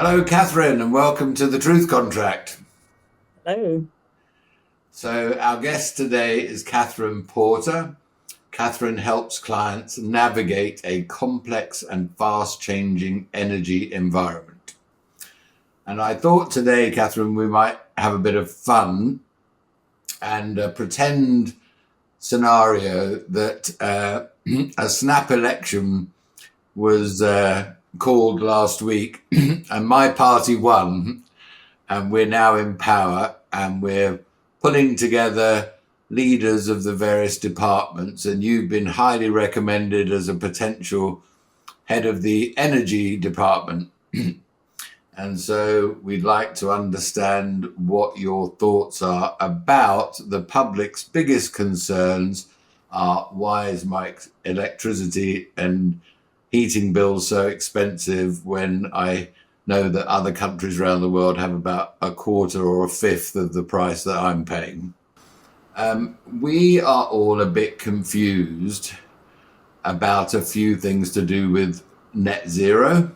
Hello, Kathryn, and welcome to the Truth Contract. Hello. So our guest today is Kathryn Porter. Kathryn helps clients navigate a complex and fast-changing energy environment. And I thought today, Kathryn, we might have a bit of fun and a pretend scenario that a snap election was called last week and my party won, and we're now in power, and we're pulling together leaders of the various departments, and you've been highly recommended as a potential head of the energy department. And so we'd like to understand what your thoughts are about the public's biggest concerns are: why is my electricity and heating bills so expensive when I know that other countries around the world have about a quarter or a fifth of the price that I'm paying? We are all a bit confused about a few things to do with net zero.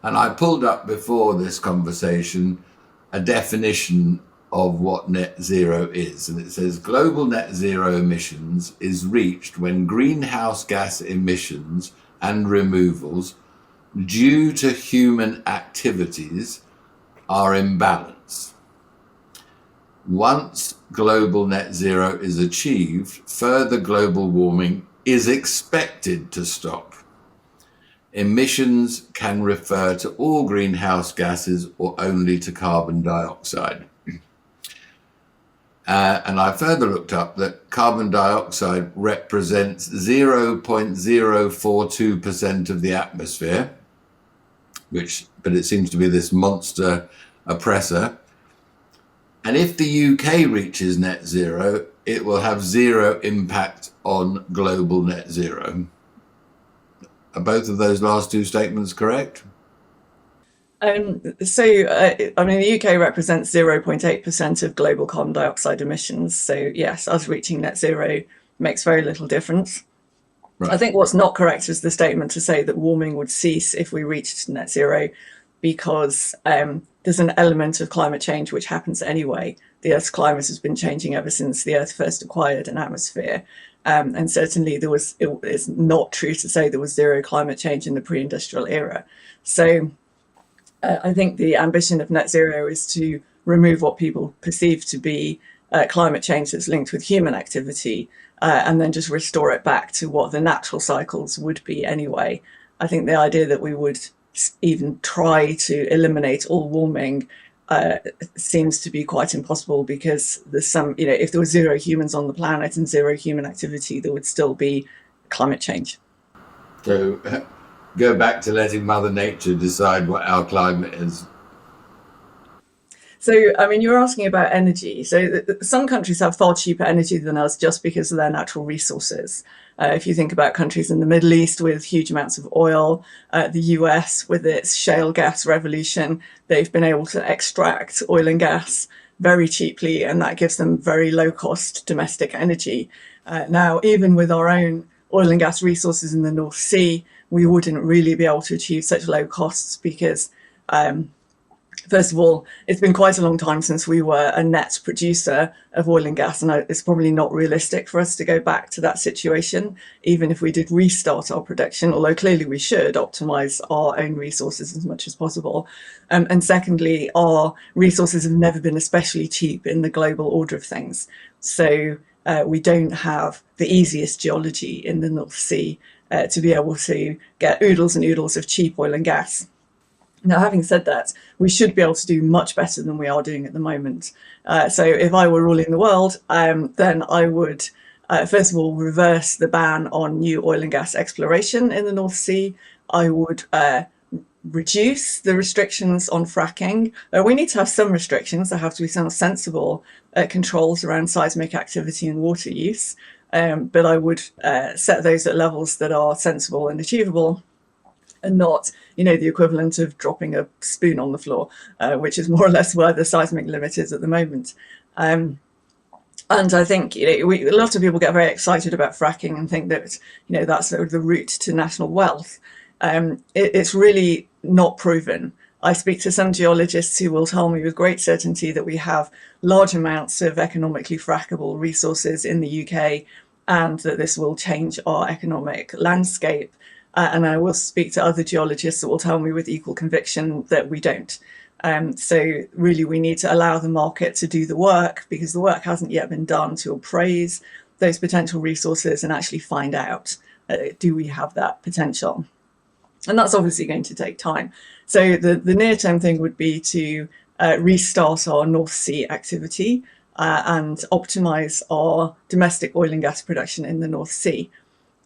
And I pulled up before this conversation a definition of what net zero is. And it says global net zero emissions is reached when greenhouse gas emissions and removals due to human activities are in balance. Once global net zero is achieved, further global warming is expected to stop. Emissions can refer to all greenhouse gases or only to carbon dioxide. And I further looked up that carbon dioxide represents 0.042% of the atmosphere, but it seems to be this monster oppressor. And if the UK reaches net zero, it will have zero impact on global net zero. Are both of those last two statements correct? The UK represents 0.8% of global carbon dioxide emissions. So yes, us reaching net zero makes very little difference. Right. I think what's not correct is the statement to say that warming would cease if we reached net zero, because there's an element of climate change which happens anyway. The Earth's climate has been changing ever since the Earth first acquired an atmosphere. And certainly it is not true to say there was zero climate change in the pre-industrial era. So I think the ambition of net zero is to remove what people perceive to be climate change that's linked with human activity, and then just restore it back to what the natural cycles would be anyway. I think the idea that we would even try to eliminate all warming seems to be quite impossible, because there's if there were zero humans on the planet and zero human activity, there would still be climate change. So go back to letting Mother Nature decide what our climate is. So, you're asking about energy. So some countries have far cheaper energy than us just because of their natural resources. If you think about countries in the Middle East with huge amounts of oil, the US with its shale gas revolution, they've been able to extract oil and gas very cheaply, and that gives them very low cost domestic energy. Now, even with our own oil and gas resources in the North Sea, we wouldn't really be able to achieve such low costs because, first of all, it's been quite a long time since we were a net producer of oil and gas, and it's probably not realistic for us to go back to that situation, even if we did restart our production, although clearly we should optimize our own resources as much as possible. And secondly, our resources have never been especially cheap in the global order of things. So we don't have the easiest geology in the North Sea to be able to get oodles and oodles of cheap oil and gas. Now, having said that, we should be able to do much better than we are doing at the moment. So if I were ruling the world, then I would, first of all, reverse the ban on new oil and gas exploration in the North Sea. I would reduce the restrictions on fracking. We need to have some restrictions. There have to be some sensible controls around seismic activity and water use. But I would set those at levels that are sensible and achievable, and not, the equivalent of dropping a spoon on the floor, which is more or less where the seismic limit is at the moment. And I think a lot of people get very excited about fracking and think that that's sort of the route to national wealth. It's really not proven. I speak to some geologists who will tell me with great certainty that we have large amounts of economically frackable resources in the UK and that this will change our economic landscape. And I will speak to other geologists that will tell me with equal conviction that we don't. So really we need to allow the market to do the work, because the work hasn't yet been done to appraise those potential resources and actually find out, do we have that potential? And that's obviously going to take time. So the near-term thing would be to restart our North Sea activity and optimize our domestic oil and gas production in the North Sea.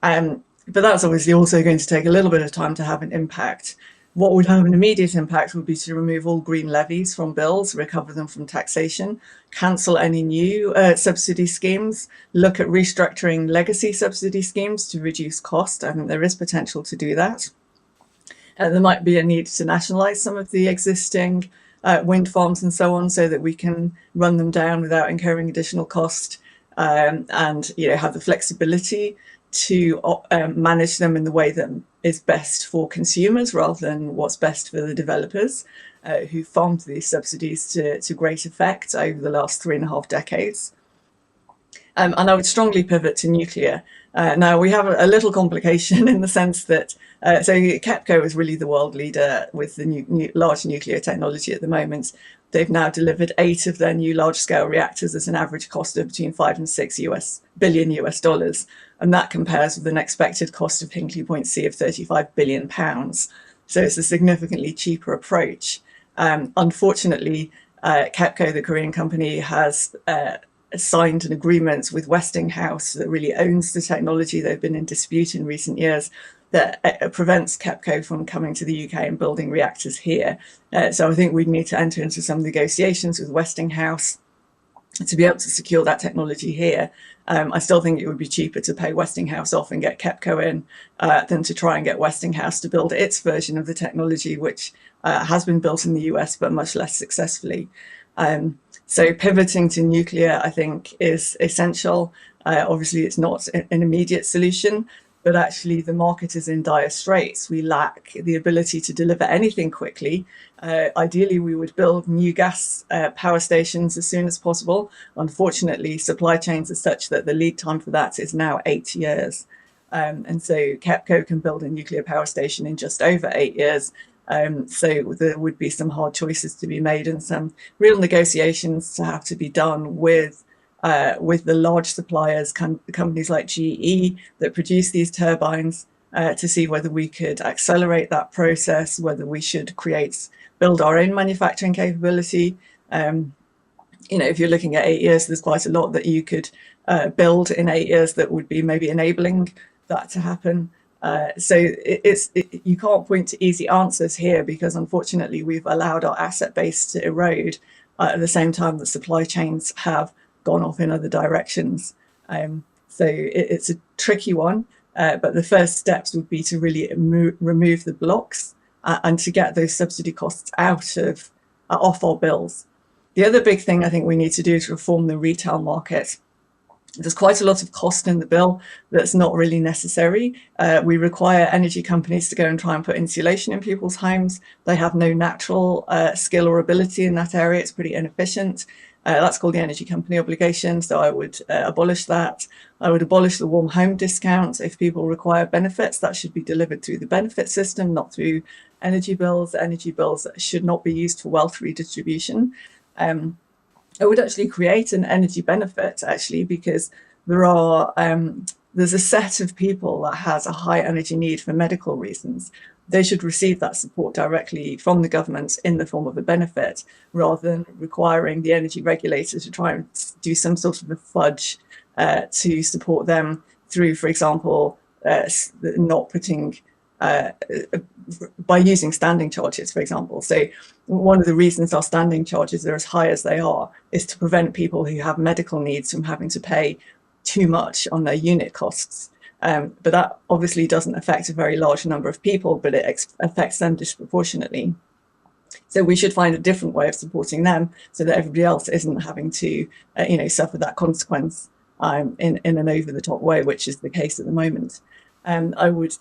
But that's obviously also going to take a little bit of time to have an impact. What would have an immediate impact would be to remove all green levies from bills, recover them from taxation, cancel any new subsidy schemes, look at restructuring legacy subsidy schemes to reduce cost. I think there is potential to do that. There might be a need to nationalise some of the existing wind farms and so on, so that we can run them down without incurring additional cost, and have the flexibility to manage them in the way that is best for consumers rather than what's best for the developers who farmed these subsidies to great effect over the last 3.5 decades. And I would strongly pivot to nuclear. Now, we have a little complication in the sense that, so KEPCO is really the world leader with the large nuclear technology at the moment. They've now delivered 8 of their new large-scale reactors at an average cost of between $5 and $6 billion US. And that compares with an expected cost of Hinkley Point C of £35 billion. So it's a significantly cheaper approach. Unfortunately, KEPCO, the Korean company, has signed an agreement with Westinghouse that really owns the technology. They've been in dispute in recent years that prevents KEPCO from coming to the UK and building reactors here. So I think we'd need to enter into some negotiations with Westinghouse to be able to secure that technology here. I still think it would be cheaper to pay Westinghouse off and get KEPCO in than to try and get Westinghouse to build its version of the technology, which has been built in the US, but much less successfully. So pivoting to nuclear, I think, is essential. Obviously, it's not an immediate solution, but actually the market is in dire straits. We lack the ability to deliver anything quickly. Ideally, we would build new gas power stations as soon as possible. Unfortunately, supply chains are such that the lead time for that is now 8 years. And so KEPCO can build a nuclear power station in just over 8 years. So there would be some hard choices to be made and some real negotiations to have to be done with the large suppliers, companies like GE that produce these turbines, to see whether we could accelerate that process, whether we should build our own manufacturing capability. If you're looking at 8 years, there's quite a lot that you could build in 8 years that would be maybe enabling that to happen. So you can't point to easy answers here, because unfortunately we've allowed our asset base to erode at the same time that supply chains have gone off in other directions. So it's a tricky one, but the first steps would be to really remove the blocks and to get those subsidy costs off our bills. The other big thing I think we need to do is reform the retail market. There's quite a lot of cost in the bill that's not really necessary. We require energy companies to go and try and put insulation in people's homes. They have no natural skill or ability in that area. It's pretty inefficient. That's called the energy company obligation. So I would abolish that. I would abolish the warm home discount. If people require benefits, that should be delivered through the benefit system, not through energy bills. Energy bills should not be used for wealth redistribution. I would actually create an energy benefit, actually, because there's a set of people that has a high energy need for medical reasons. They should receive that support directly from the government in the form of a benefit, rather than requiring the energy regulator to try and do some sort of a fudge to support them through, for example, not putting by using standing charges, for example. So one of the reasons our standing charges are as high as they are is to prevent people who have medical needs from having to pay too much on their unit costs. But that obviously doesn't affect a very large number of people, but it affects them disproportionately. So we should find a different way of supporting them so that everybody else isn't having to, suffer that consequence in an over-the-top way, which is the case at the moment. I would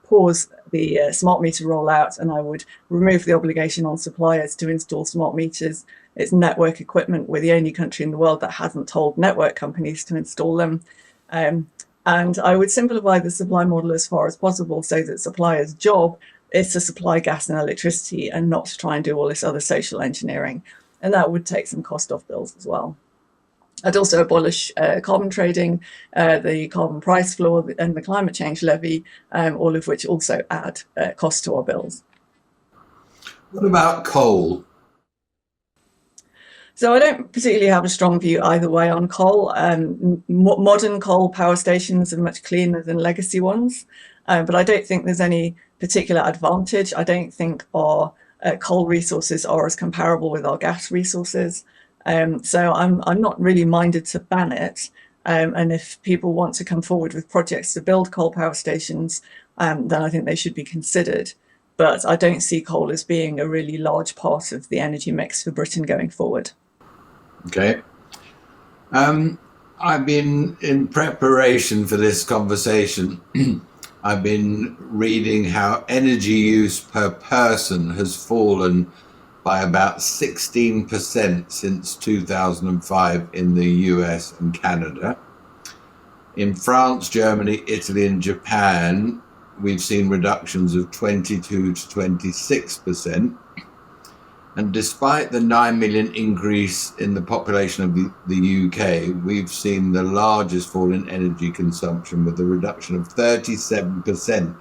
pause the smart meter rollout, and I would remove the obligation on suppliers to install smart meters. It's network equipment. We're the only country in the world that hasn't told network companies to install them. And I would simplify the supply model as far as possible so that suppliers' job is to supply gas and electricity and not to try and do all this other social engineering. And that would take some cost off bills as well. I'd also abolish carbon trading, the carbon price floor, and the climate change levy, all of which also add cost to our bills. What about coal? So I don't particularly have a strong view either way on coal. Modern coal power stations are much cleaner than legacy ones, but I don't think there's any particular advantage. I don't think our coal resources are as comparable with our gas resources. So I'm not really minded to ban it. And if people want to come forward with projects to build coal power stations, then I think they should be considered. But I don't see coal as being a really large part of the energy mix for Britain going forward. Okay. I've been, in preparation for this conversation, I've been reading how energy use per person has fallen by about 16% since 2005 in the US and Canada. In France, Germany, Italy, and Japan, we've seen reductions of 22 to 26%. And despite the 9 million increase in the population of the UK, we've seen the largest fall in energy consumption, with a reduction of 37%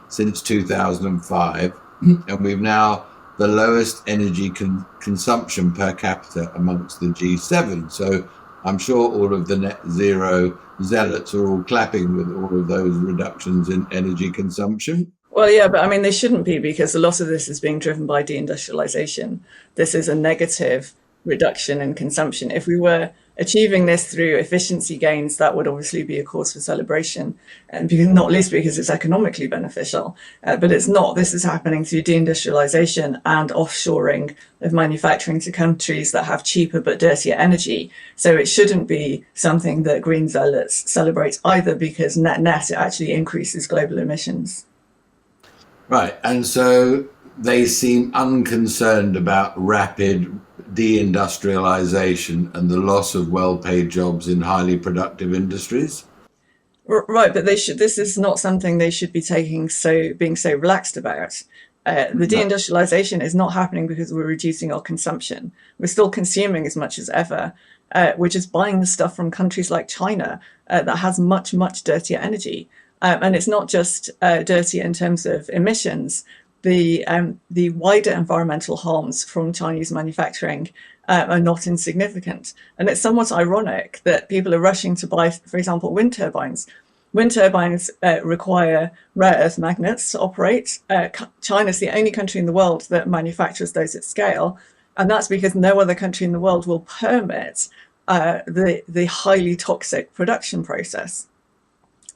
since 2005. And we've now the lowest energy consumption per capita amongst the G7. So I'm sure all of the net zero zealots are all clapping with all of those reductions in energy consumption. Well, yeah, but I mean, they shouldn't be, because a lot of this is being driven by deindustrialization. This is a negative reduction in consumption. If we were achieving this through efficiency gains, that would obviously be a cause for celebration, and because, not least because it's economically beneficial. But it's not. This is happening through deindustrialization and offshoring of manufacturing to countries that have cheaper but dirtier energy. So it shouldn't be something that green zealots celebrate either, because net it actually increases global emissions. Right, and so they seem unconcerned about rapid deindustrialization and the loss of well-paid jobs in highly productive industries. Right, but this is not something they should be being so relaxed about. The deindustrialization is not happening because we're reducing our consumption. We're still consuming as much as ever. We're just buying the stuff from countries like China that has much, much dirtier energy. And it's not just dirty in terms of emissions. The wider environmental harms from Chinese manufacturing are not insignificant. And it's somewhat ironic that people are rushing to buy, for example, wind turbines. Wind turbines require rare earth magnets to operate. China's the only country in the world that manufactures those at scale. And that's because no other country in the world will permit the highly toxic production process.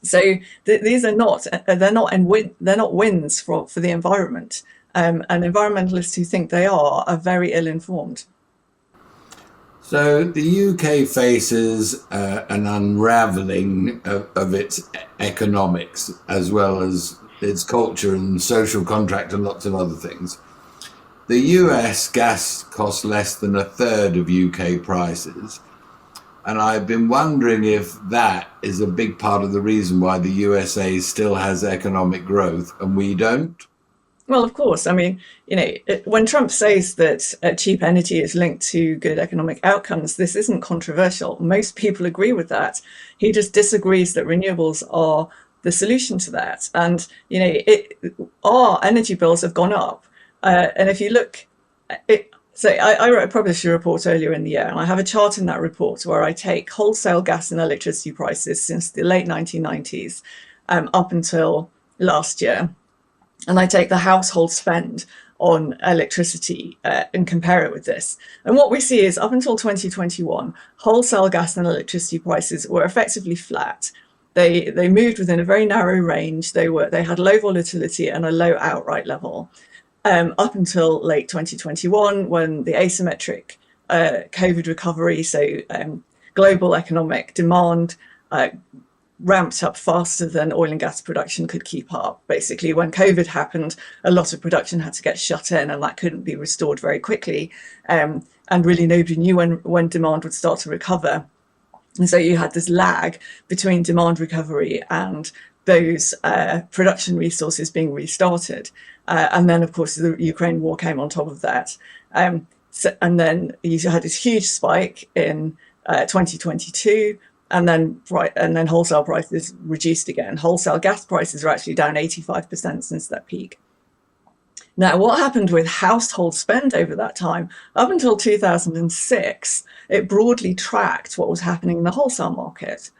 So these are not wins for the environment, and environmentalists who think they are very ill-informed. So the UK faces an unravelling of its economics, as well as its culture and social contract and lots of other things. The US gas costs less than a third of UK prices. And I've been wondering if that is a big part of the reason why the USA still has economic growth and we don't. Well, of course. I mean, when Trump says that cheap energy is linked to good economic outcomes, this isn't controversial. Most people agree with that. He just disagrees that renewables are the solution to that. And, our energy bills have gone up. And if you look, So I published a report earlier in the year, and I have a chart in that report where I take wholesale gas and electricity prices since the late 1990s up until last year. And I take the household spend on electricity and compare it with this. And what we see is up until 2021, wholesale gas and electricity prices were effectively flat. They moved within a very narrow range. They had low volatility and a low outright level. Up until late 2021, when the asymmetric COVID recovery, so global economic demand ramped up faster than oil and gas production could keep up. Basically, when COVID happened, a lot of production had to get shut in, and that couldn't be restored very quickly. And really nobody knew when demand would start to recover. And so you had this lag between demand recovery and those production resources being restarted. And then, of course, the Ukraine war came on top of that. And then you had this huge spike in 2022. And then wholesale prices reduced again. Wholesale gas prices are actually down 85% since that peak. Now, what happened with household spend over that time? Up until 2006, it broadly tracked what was happening in the wholesale market.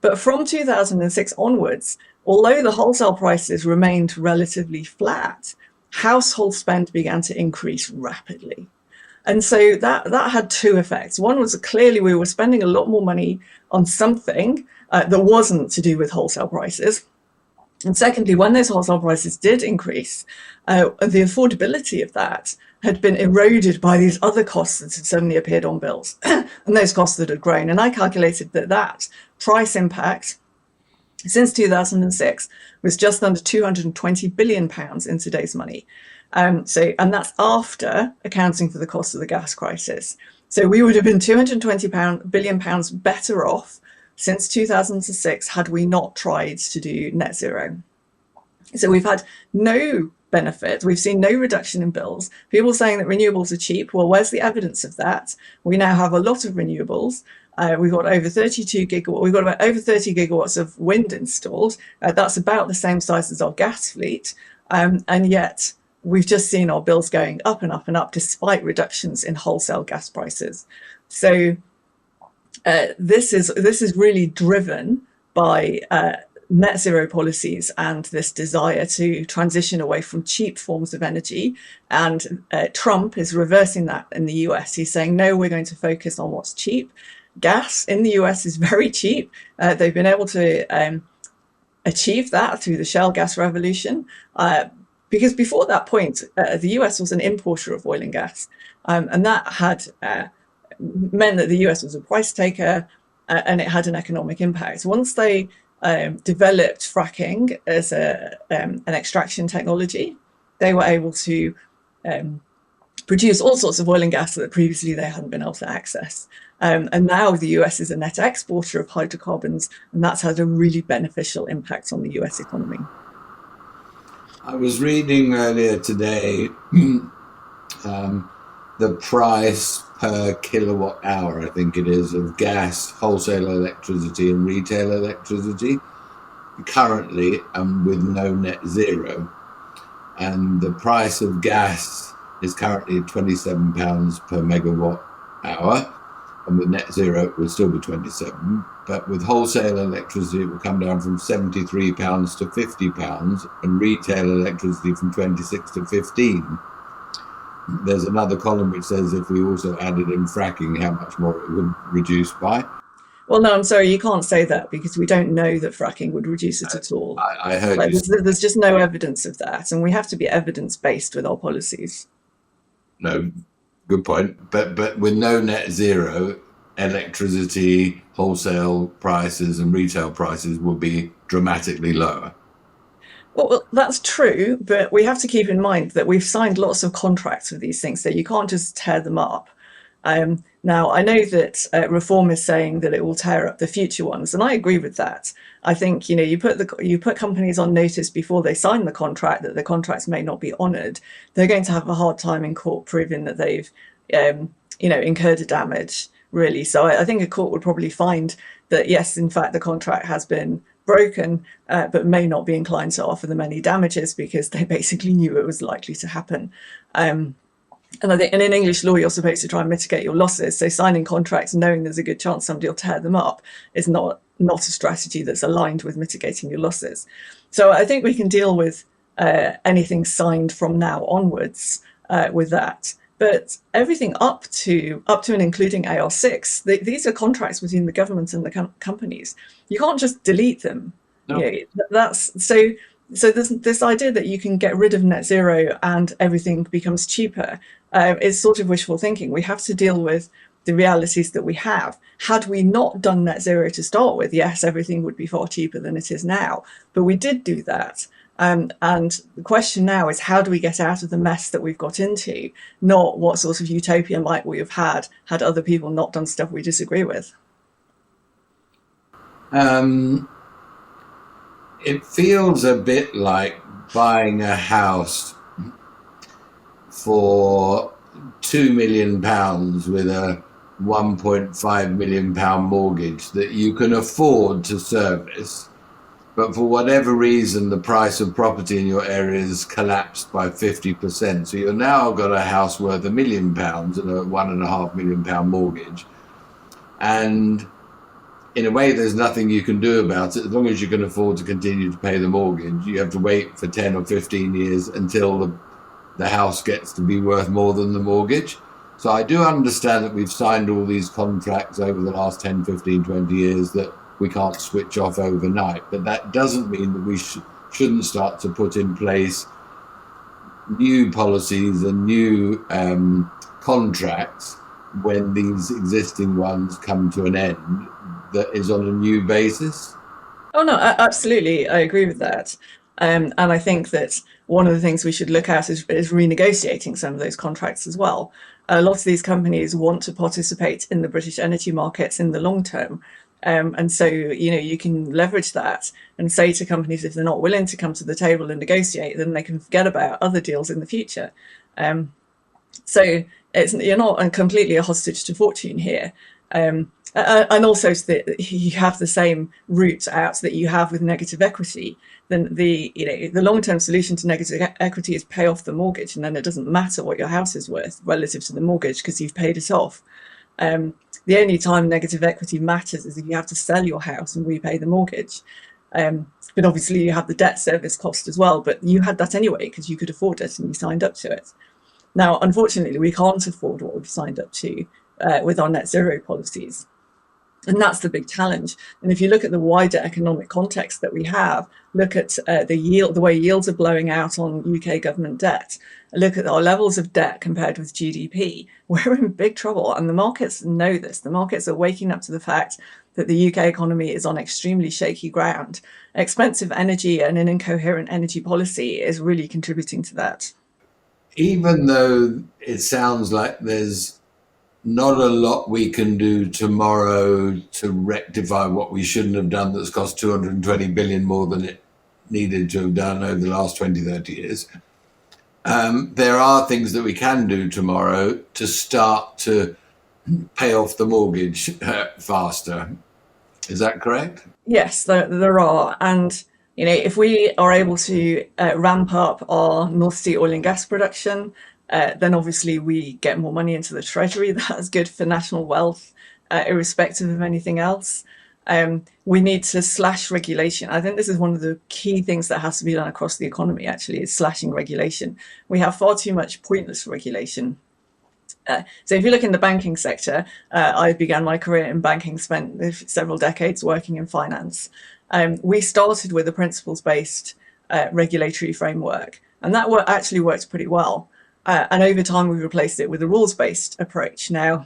But from 2006 onwards, although the wholesale prices remained relatively flat, household spend began to increase rapidly. And so that had two effects. One was that clearly we were spending a lot more money on something that wasn't to do with wholesale prices. And secondly, when those wholesale prices did increase, the affordability of that had been eroded by these other costs that had suddenly appeared on bills, and those costs that had grown. And I calculated that price impact since 2006 was just under £220 billion in today's money. And that's after accounting for the cost of the gas crisis. So we would have been £220 billion better off since 2006 had we not tried to do net zero. So we've had no benefit. We've seen no reduction in bills. People saying that renewables are cheap. Well, where's the evidence of that? We now have a lot of renewables. We've got over 32 gigawatts. We've got about over 30 gigawatts of wind installed. That's about the same size as our gas fleet. And yet we've just seen our bills going up and up and up despite reductions in wholesale gas prices. So this is really driven by net zero policies and this desire to transition away from cheap forms of energy. And Trump is reversing that in the US. He's saying, no, we're going to focus on what's cheap. Gas in the US is very cheap. They've been able to achieve that through the shale gas revolution. Because before that point, the US was an importer of oil and gas. And that had meant that the US was a price taker and it had an economic impact. Once they developed fracking as an extraction technology, they were able to produce all sorts of oil and gas that previously they hadn't been able to access. And now the US is a net exporter of hydrocarbons, and that's had a really beneficial impact on the US economy. I was reading earlier today the price per kilowatt hour, I think it is, of gas, wholesale electricity and retail electricity, currently with no net zero. And the price of gas is currently £27 per megawatt hour. And with net zero, it will still be 27. But with wholesale electricity, it will come down from £73 to £50, and retail electricity from 26 to 15. There's another column which says if we also added in fracking, how much more it would reduce by. Well, no, I'm sorry, you can't say that because we don't know that fracking would reduce it at all. I heard you. There's just no evidence of that, and we have to be evidence-based with our policies. No, good point. But with no net zero, electricity, wholesale prices and retail prices will be dramatically lower. Well, that's true, but we have to keep in mind that we've signed lots of contracts with these things, so you can't just tear them up. Now, I know that Reform is saying that it will tear up the future ones, and I agree with that. I think you put companies on notice before they sign the contract that the contracts may not be honoured. They're going to have a hard time in court proving that they've incurred a damage, really. So I think a court would probably find that yes, in fact, the contract has been broken, but may not be inclined to offer them any damages because they basically knew it was likely to happen. And I think, and in English law, you're supposed to try and mitigate your losses. So signing contracts knowing there's a good chance somebody will tear them up is not a strategy that's aligned with mitigating your losses. So I think we can deal with anything signed from now onwards with that. But everything up to and including AR6, these are contracts between the government and the companies. You can't just delete them. No. So this idea that you can get rid of net zero and everything becomes cheaper is sort of wishful thinking. We have to deal with the realities that we have. Had we not done net zero to start with, yes, everything would be far cheaper than it is now. But we did do that. And the question now is, how do we get out of the mess that we've got into? Not what sort of utopia might we have had other people not done stuff we disagree with. It feels a bit like buying a house for £2 million with a £1.5 million mortgage that you can afford to service, but for whatever reason the price of property in your area has collapsed by 50%. So you've now got a house worth £1 million and a £1.5 million mortgage, and in a way there's nothing you can do about it. As long as you can afford to continue to pay the mortgage, you have to wait for 10 or 15 years until the house gets to be worth more than the mortgage. So I do understand that we've signed all these contracts over the last 10, 15, 20 years that we can't switch off overnight. But that doesn't mean that we shouldn't start to put in place new policies and new contracts when these existing ones come to an end, that is on a new basis. Oh, no, absolutely. I agree with that. And I think that one of the things we should look at is renegotiating some of those contracts as well. A lot of these companies want to participate in the British energy markets in the long term. And so, you can leverage that and say to companies, if they're not willing to come to the table and negotiate, then they can forget about other deals in the future. So you're not completely a hostage to fortune here. And also you have the same route out that you have with negative equity. Then the long-term solution to negative equity is pay off the mortgage, and then it doesn't matter what your house is worth relative to the mortgage because you've paid it off. The only time negative equity matters is if you have to sell your house and repay the mortgage. But obviously you have the debt service cost as well, but you had that anyway because you could afford it and you signed up to it. Now, unfortunately, we can't afford what we've signed up to with our net zero policies. And that's the big challenge. And if you look at the wider economic context that we have, look at the way yields are blowing out on UK government debt, look at our levels of debt compared with GDP, we're in big trouble. And the markets know this. The markets are waking up to the fact that the UK economy is on extremely shaky ground. Expensive energy and an incoherent energy policy is really contributing to that. Even though it sounds like there's not a lot we can do tomorrow to rectify what we shouldn't have done that's cost 220 billion more than it needed to have done over the last 20, 30 years. There are things that we can do tomorrow to start to pay off the mortgage faster. Is that correct? Yes, there are. And if we are able to ramp up our North Sea oil and gas production, then obviously we get more money into the treasury. That's good for national wealth, irrespective of anything else. We need to slash regulation. I think this is one of the key things that has to be done across the economy, actually, is slashing regulation. We have far too much pointless regulation. So if you look in the banking sector, I began my career in banking, spent several decades working in finance. We started with a principles-based regulatory framework, and that actually worked pretty well. And over time, we replaced it with a rules-based approach. Now,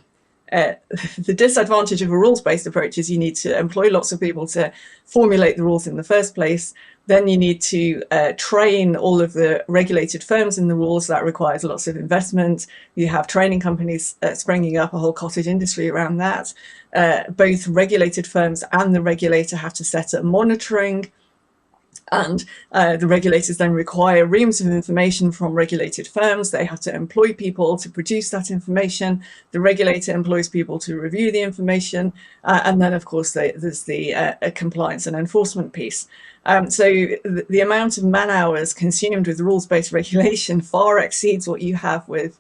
the disadvantage of a rules-based approach is you need to employ lots of people to formulate the rules in the first place. Then you need to train all of the regulated firms in the rules. That requires lots of investment. You have training companies springing up, a whole cottage industry around that. Both regulated firms and the regulator have to set up monitoring. And the regulators then require reams of information from regulated firms. They have to employ people to produce that information. The regulator employs people to review the information. And then, of course, there's the compliance and enforcement piece. So the amount of man hours consumed with rules-based regulation far exceeds what you have with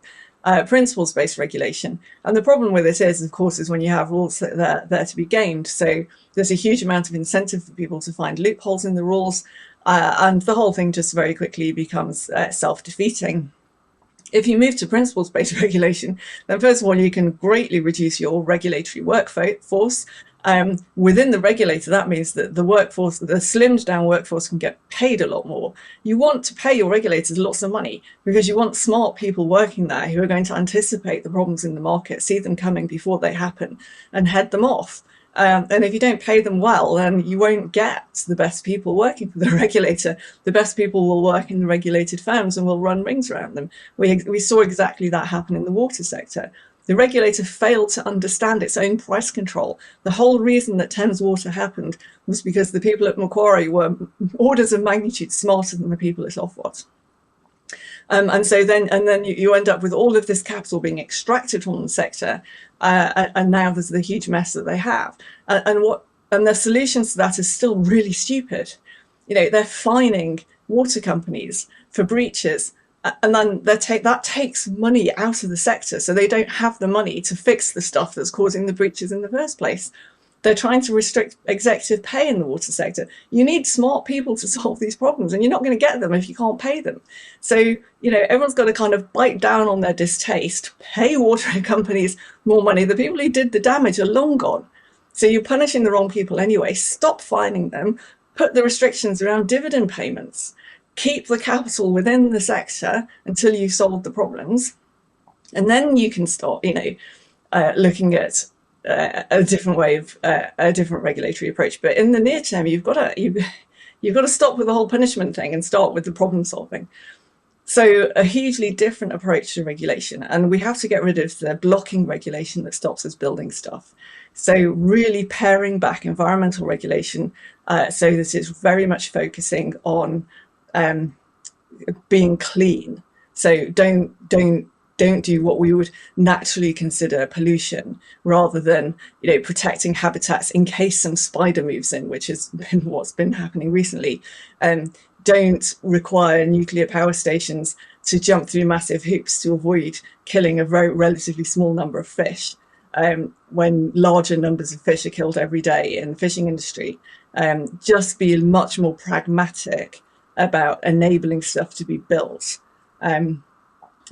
principles-based regulation. And the problem with it is, of course, is when you have rules that are there to be gamed. So there's a huge amount of incentive for people to find loopholes in the rules, and the whole thing just very quickly becomes self-defeating. If you move to principles-based regulation, then first of all, you can greatly reduce your regulatory workforce. Within the regulator, that means that the workforce, the slimmed down workforce, can get paid a lot more. You want to pay your regulators lots of money because you want smart people working there who are going to anticipate the problems in the market, see them coming before they happen, and head them off. And if you don't pay them well, then you won't get the best people working for the regulator. The best people will work in the regulated firms and will run rings around them. We saw exactly that happen in the water sector. The regulator failed to understand its own price control. The whole reason that Thames Water happened was because the people at Macquarie were orders of magnitude smarter than the people at Ofwat. And then you end up with all of this capital being extracted from the sector, and now there's the huge mess that they have. And the solutions to that is still really stupid. They're fining water companies for breaches, and then that takes money out of the sector, so they don't have the money to fix the stuff that's causing the breaches in the first place. They're trying to restrict executive pay in the water sector. You need smart people to solve these problems, and you're not going to get them if you can't pay them. So, everyone's got to kind of bite down on their distaste, pay water companies more money. The people who did the damage are long gone. So you're punishing the wrong people anyway. Stop fining them, put the restrictions around dividend payments, keep the capital within the sector until you solve the problems. And then you can start, looking at a different way of a different regulatory approach. But in the near term, you've got to stop with the whole punishment thing and start with the problem solving. So a hugely different approach to regulation, and we have to get rid of the blocking regulation that stops us building stuff. So really paring back environmental regulation so that it's very much focusing on being clean. So don't do what we would naturally consider pollution, rather than protecting habitats in case some spider moves in, which has been what's been happening recently. Don't require nuclear power stations to jump through massive hoops to avoid killing a very relatively small number of fish, when larger numbers of fish are killed every day in the fishing industry. Just be much more pragmatic about enabling stuff to be built. And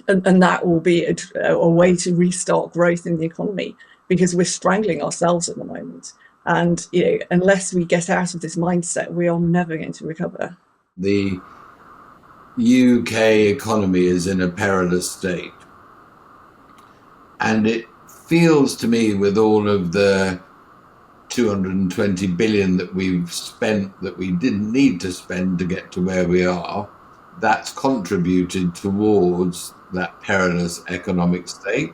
that will be a way to restart growth in the economy, because we're strangling ourselves at the moment. And unless we get out of this mindset, we are never going to recover. The UK economy is in a perilous state. And it feels to me, with all of the 220 billion that we've spent that we didn't need to spend to get to where we are, that's contributed towards that perilous economic state.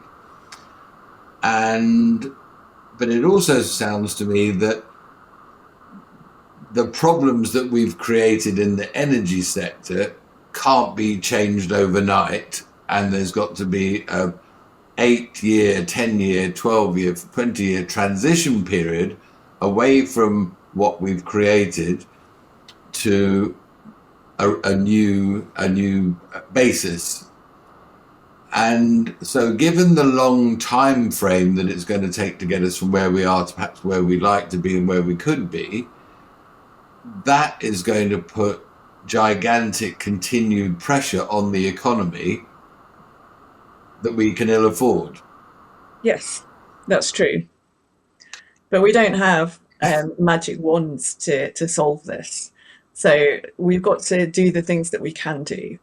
But it also sounds to me that the problems that we've created in the energy sector can't be changed overnight, and there's got to be a 8-year, 10-year, 12-year, 20-year transition period away from what we've created to a new basis. And so, given the long time frame that it's going to take to get us from where we are to perhaps where we'd like to be and where we could be, that is going to put gigantic continued pressure on the economy that we can ill afford. Yes, that's true. But we don't have magic wands to solve this. So we've got to do the things that we can do.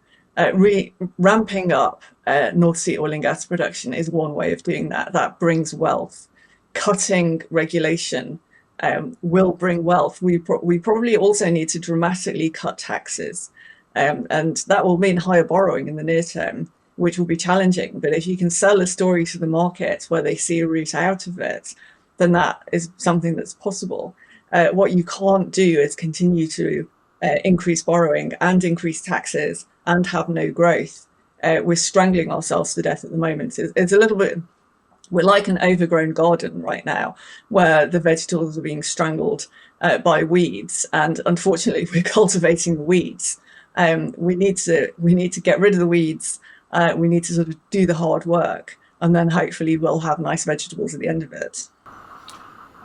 Ramping up North Sea oil and gas production is one way of doing that. That brings wealth. Cutting regulation will bring wealth. We probably also need to dramatically cut taxes. And that will mean higher borrowing in the near term, which will be challenging. But if you can sell a story to the market where they see a route out of it, then that is something that's possible. What you can't do is continue to increase borrowing and increase taxes and have no growth. We're strangling ourselves to death at the moment. It's a little bit, we're like an overgrown garden right now, where the vegetables are being strangled by weeds, and unfortunately we're cultivating the weeds. We need to get rid of the weeds. We need to sort of do the hard work, and then hopefully we'll have nice vegetables at the end of it.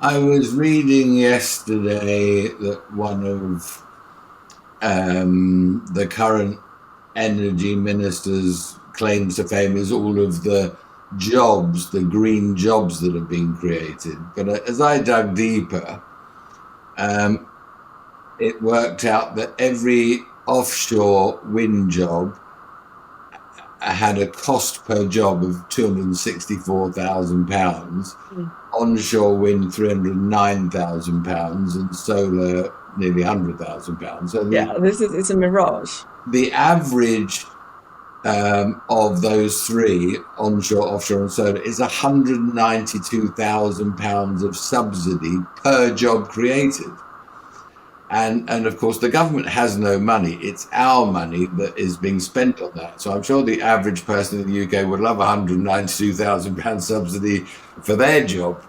I was reading yesterday that one of the current energy minister's claims to fame is all of the jobs, the green jobs that have been created. But as I dug deeper, it worked out that every offshore wind job had a cost per job of £264,000, onshore wind £309,000, and solar nearly £100,000. So it's a mirage. The average of those three, onshore, offshore, and solar, is £192,000 of subsidy per job created. And of course, the government has no money. It's our money that is being spent on that. So I'm sure the average person in the UK would love £192,000 subsidy for their job.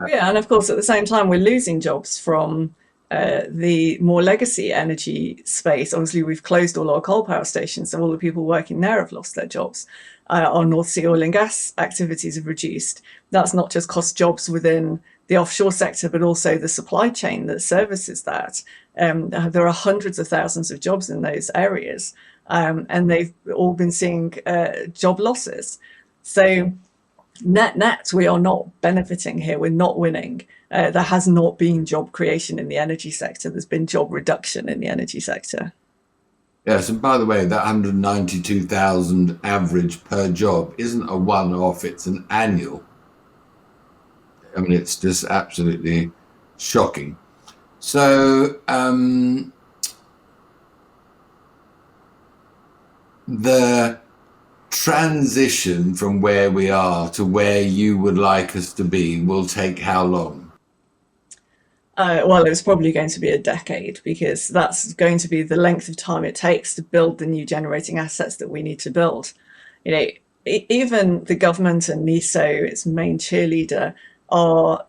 Yeah, and of course, at the same time, we're losing jobs from the more legacy energy space. Obviously, we've closed all our coal power stations, so all the people working there have lost their jobs. Our North Sea oil and gas activities have reduced. That's not just cost jobs within the offshore sector, but also the supply chain that services that. There are hundreds of thousands of jobs in those areas, and they've all been seeing job losses. So net, we are not benefiting here. We're not winning. There has not been job creation in the energy sector. There's been job reduction in the energy sector. Yes, and by the way, that 192,000 average per job isn't a one-off, it's an annual. I mean, it's just absolutely shocking. So the transition from where we are to where you would like us to be will take how long? Well, it's probably going to be a decade, because that's going to be the length of time it takes to build the new generating assets that we need to build. You know, even the government and NESO, its main cheerleader, are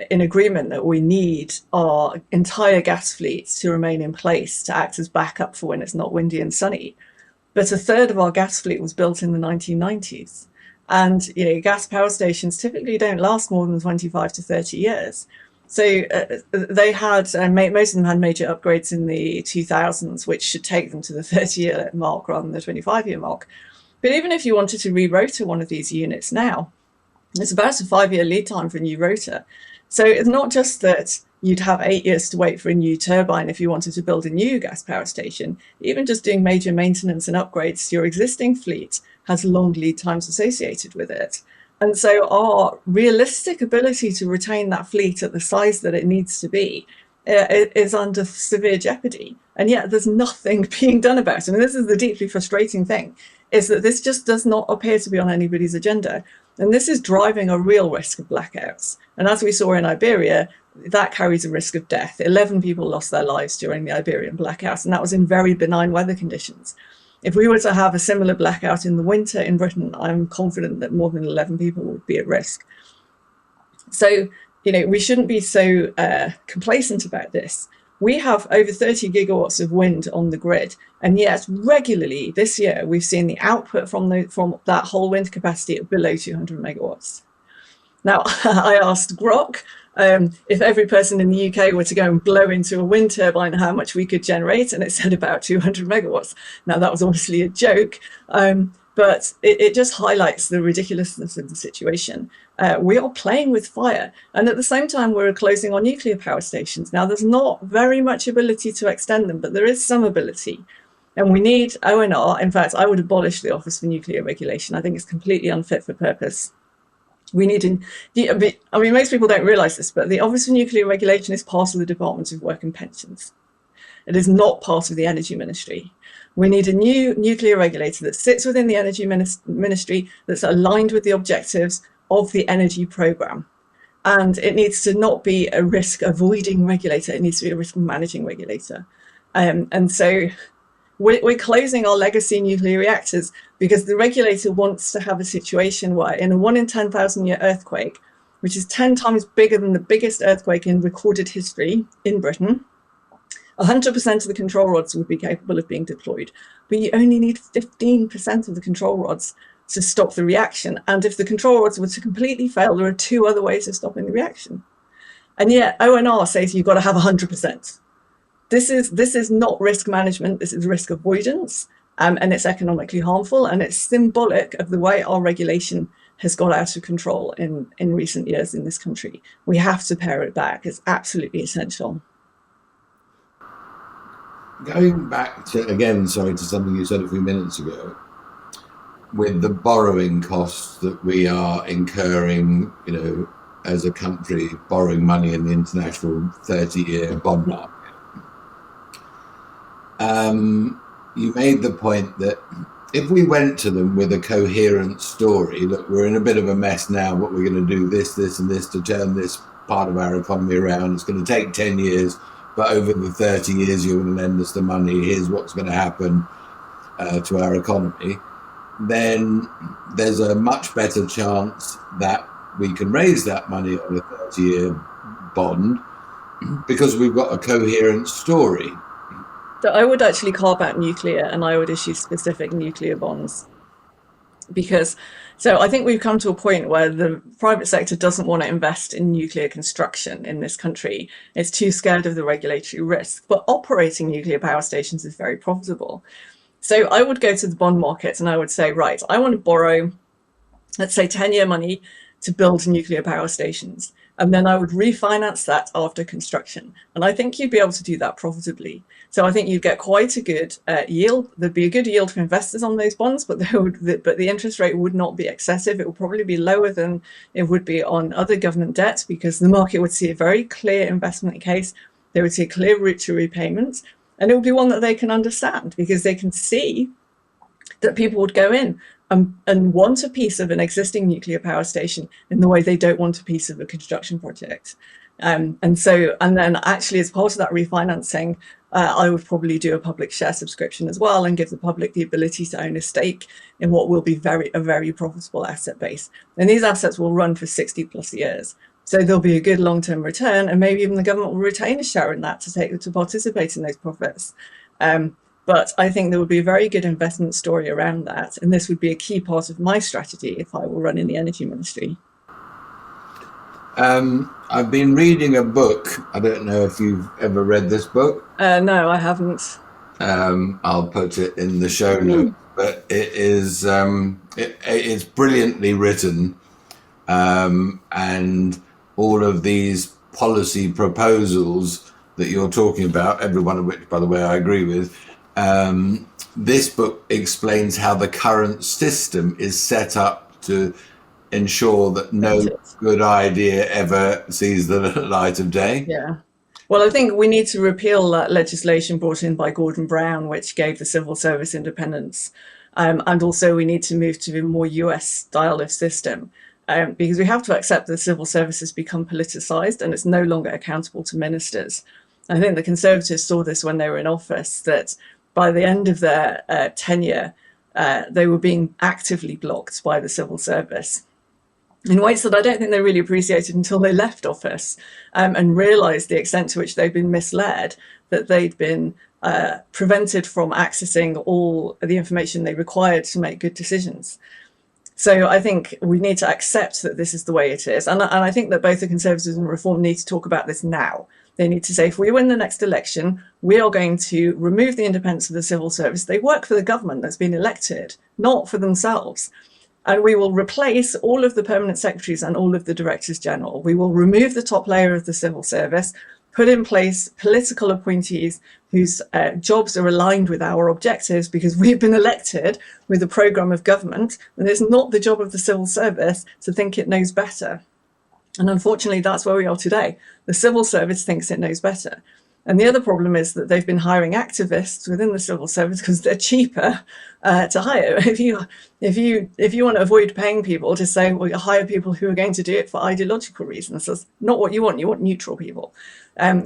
in agreement that we need our entire gas fleets to remain in place to act as backup for when it's not windy and sunny. But a third of our gas fleet was built in the 1990s. And, you know, gas power stations typically don't last more than 25 to 30 years. So they had, most of them had major upgrades in the 2000s, which should take them to the 30-year mark rather than the 25-year mark. But even if you wanted to re-rotor one of these units now, it's about a 5-year lead time for a new rotor. So it's not just that you'd have 8 years to wait for a new turbine if you wanted to build a new gas power station. Even just doing major maintenance and upgrades to your existing fleet has long lead times associated with it. And so our realistic ability to retain that fleet at the size that it needs to be is under severe jeopardy. And yet there's nothing being done about it. And this is the deeply frustrating thing, is that this just does not appear to be on anybody's agenda. And this is driving a real risk of blackouts. And as we saw in Iberia, that carries a risk of death. 11 people lost their lives during the Iberian blackouts, and that was in very benign weather conditions. If we were to have a similar blackout in the winter in Britain, I'm confident that more than 11 people would be at risk. So, you know, we shouldn't be so complacent about this. We have over 30 gigawatts of wind on the grid, and yet regularly this year we've seen the output from that whole wind capacity at below 200 megawatts. Now, I asked Grok if every person in the UK were to go and blow into a wind turbine, how much we could generate, and it said about 200 megawatts. Now, that was obviously a joke, but it just highlights the ridiculousness of the situation. We are playing with fire, and at the same time, we're closing our nuclear power stations. Now, there's not very much ability to extend them, but there is some ability. And we need ONR. In fact, I would abolish the Office for Nuclear Regulation. I think it's completely unfit for purpose. We need, I mean, most people don't realise this, but the Office for Nuclear Regulation is part of the Department of Work and Pensions. It is not part of the Energy Ministry. We need a new nuclear regulator that sits within the Energy Ministry, that's aligned with the objectives of the energy programme. And it needs to not be a risk avoiding regulator, it needs to be a risk managing regulator. And so we're closing our legacy nuclear reactors because the regulator wants to have a situation where in a 1 in 10,000 year earthquake, which is 10 times bigger than the biggest earthquake in recorded history in Britain, 100% of the control rods would be capable of being deployed, but you only need 15% of the control rods to stop the reaction. And if the control rods were to completely fail, there are 2 other ways of stopping the reaction. And yet ONR says you've got to have 100%. This is not risk management, this is risk avoidance. and it's economically harmful, and it's symbolic of the way our regulation has got out of control in recent years in this country. We have to pare it back. It's absolutely essential. Going back to, again, sorry, to something you said a few minutes ago, with the borrowing costs that we are incurring, as a country, borrowing money in the international 30-year bond market. You made the point that if we went to them with a coherent story, look, we're in a bit of a mess now, but we're going to do this, this, and this to turn this part of our economy around. It's going to take 10 years, but over the 30 years, you're going to lend us the money. Here's what's going to happen to our economy. Then there's a much better chance that we can raise that money on a 30-year bond because we've got a coherent story. So I would actually carve out nuclear, and I would issue specific nuclear bonds. So I think we've come to a point where the private sector doesn't want to invest in nuclear construction in this country. It's too scared of the regulatory risk. But operating nuclear power stations is very profitable. So I would go to the bond market and I would say, right, I want to borrow, let's say 10-year money to build nuclear power stations. And then I would refinance that after construction. And I think you'd be able to do that profitably. So I think you'd get quite a good yield. There'd be a good yield for investors on those bonds, but the interest rate would not be excessive. It would probably be lower than it would be on other government debt, because the market would see a very clear investment case. They would see a clear route to repayment. And it would be one that they can understand, because they can see that people would go in and want a piece of an existing nuclear power station in the way they don't want a piece of a construction project. And then actually, as part of that refinancing, I would probably do a public share subscription as well and give the public the ability to own a stake in what will be a very profitable asset base. And these assets will run for 60 plus years. So there'll be a good long-term return, and maybe even the government will retain a share in that to participate in those profits. But I think there would be a very good investment story around that. And this would be a key part of my strategy if I were running the energy ministry. I've been reading a book. I don't know if you've ever read this book. No, I haven't. I'll put it in the show notes. But it is it's brilliantly written, and all of these policy proposals that you're talking about, every one of which, by the way, I agree with. This book explains how the current system is set up to ensure that no good idea ever sees the light of day. Yeah. Well, I think we need to repeal that legislation brought in by Gordon Brown, which gave the civil service independence. And also we need to move to a more US style of system, because we have to accept that the civil service has become politicized and it's no longer accountable to ministers. I think the Conservatives saw this when they were in office, that by the end of their tenure, they were being actively blocked by the civil service in ways that I don't think they really appreciated until they left office, and realized the extent to which they'd been misled, that they'd been prevented from accessing all the information they required to make good decisions. So I think we need to accept that this is the way it is. And I think that both the Conservatives and Reform need to talk about this now. They need to say, if we win the next election, we are going to remove the independence of the civil service. They work for the government that's been elected, not for themselves. And we will replace all of the permanent secretaries and all of the directors general. We will remove the top layer of the civil service, put in place political appointees whose jobs are aligned with our objectives, because we've been elected with a programme of government, and it's not the job of the civil service to think it knows better. And unfortunately, that's where we are today. The civil service thinks it knows better. And the other problem is that they've been hiring activists within the civil service because they're cheaper to hire. If you want to avoid paying people, to say, well, you hire people who are going to do it for ideological reasons. That's not what you want. You want neutral people.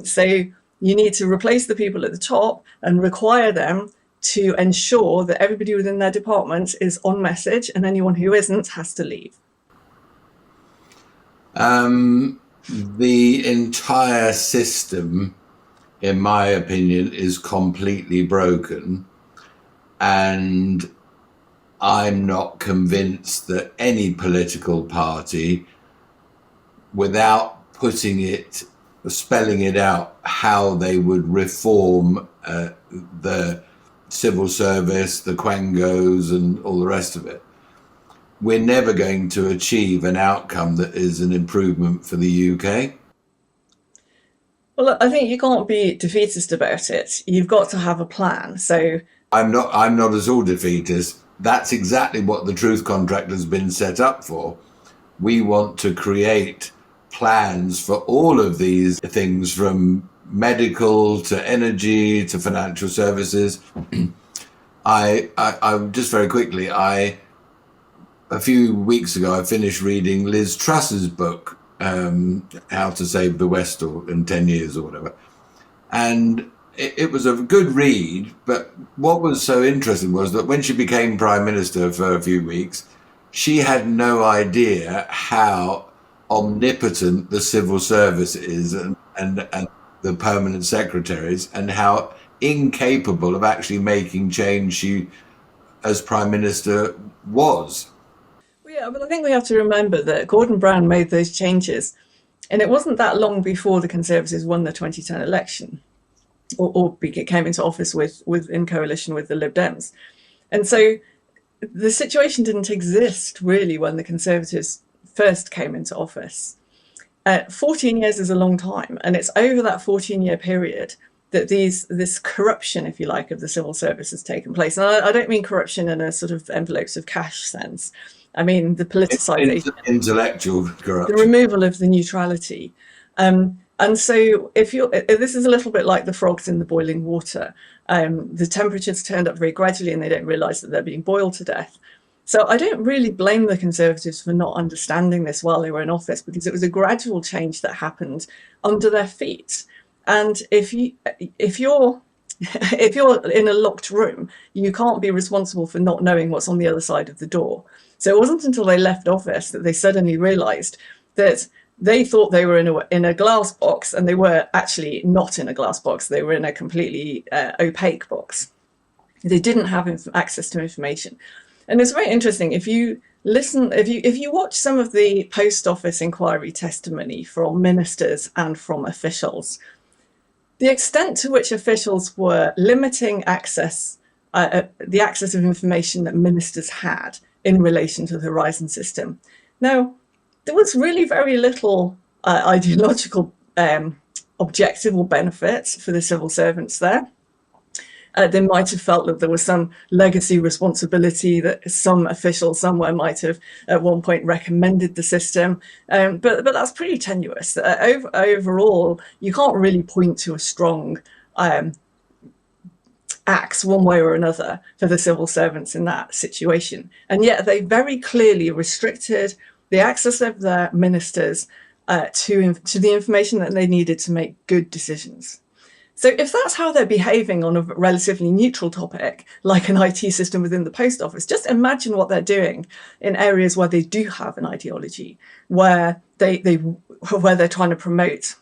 So you need to replace the people at the top and require them to ensure that everybody within their department is on message, and anyone who isn't has to leave. The entire system, in my opinion, is completely broken, and I'm not convinced that any political party, without spelling it out how they would reform the civil service, the quangos, and all the rest of it, we're never going to achieve an outcome that is an improvement for the UK. Well, I think you can't be defeatist about it. You've got to have a plan. So I'm not at all defeatist. That's exactly what the truth contract has been set up for. We want to create plans for all of these things, from medical to energy to financial services. I just very quickly, a few weeks ago, I finished reading Liz Truss's book, How to Save the West in 10 years or whatever. And it was a good read, but what was so interesting was that when she became Prime Minister for a few weeks, she had no idea how omnipotent the civil service is and the permanent secretaries, and how incapable of actually making change she, as Prime Minister, was. yeah, but I think we have to remember that Gordon Brown made those changes, and it wasn't that long before the Conservatives won the 2010 election, or came into office in coalition with the Lib Dems. And so the situation didn't exist really when the Conservatives first came into office. 14 years is a long time, and it's over that 14-year period that this corruption, if you like, of the civil service has taken place. And I don't mean corruption in a sort of envelopes of cash sense. I mean the politicization, intellectual corruption, the removal of the neutrality. And so if this is a little bit like the frogs in the boiling water. The temperatures turned up very gradually, and they don't realise that they're being boiled to death. So I don't really blame the Conservatives for not understanding this while they were in office, because it was a gradual change that happened under their feet. And if you're in a locked room, you can't be responsible for not knowing what's on the other side of the door. So it wasn't until they left office that they suddenly realised that they thought they were in a glass box, and they were actually not in a glass box. They were in a completely opaque box. They didn't have access to information. And it's very interesting, if you watch some of the post office inquiry testimony from ministers and from officials, the extent to which officials were limiting access, the access of information that ministers had in relation to the Horizon system. Now, there was really very little ideological objective or benefits for the civil servants there. They might have felt that there was some legacy responsibility, that some official somewhere might have at one point recommended the system, but that's pretty tenuous. Overall, you can't really point to a strong axe one way or another for the civil servants in that situation. And yet they very clearly restricted the access of their ministers to the information that they needed to make good decisions. So if that's how they're behaving on a relatively neutral topic, like an IT system within the post office, just imagine what they're doing in areas where they do have an ideology, where they're trying to promote,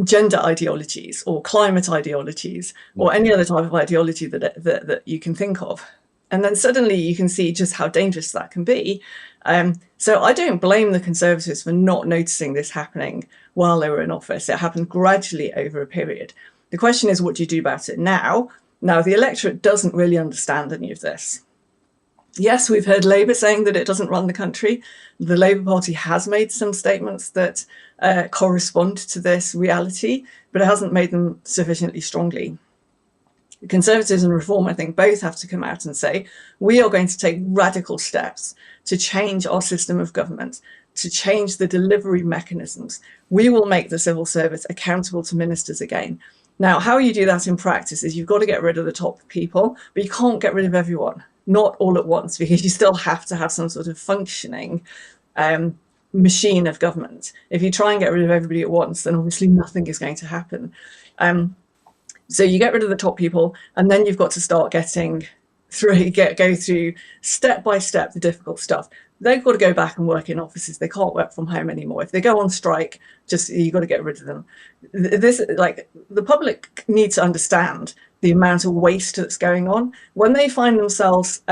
gender ideologies or climate ideologies or any other type of ideology that you can think of. And then suddenly you can see just how dangerous that can be. So I don't blame the Conservatives for not noticing this happening while they were in office. It happened gradually over a period. The question is, what do you do about it now? Now, the electorate doesn't really understand any of this. Yes, we've heard Labour saying that it doesn't run the country. The Labour Party has made some statements that correspond to this reality, but it hasn't made them sufficiently strongly. Conservatives and Reform, I think, both have to come out and say, we are going to take radical steps to change our system of government, to change the delivery mechanisms. We will make the civil service accountable to ministers again. Now, how you do that in practice is you've got to get rid of the top people, but you can't get rid of everyone, not all at once, because you still have to have some sort of functioning machine of government. If you try and get rid of everybody at once, then obviously nothing is going to happen. So you get rid of the top people, and then you've got to start go through step by step the difficult stuff. They've got to go back and work in offices. They can't work from home anymore. If they go on strike, you've got to get rid of them. The public needs to understand the amount of waste that's going on. When they find themselves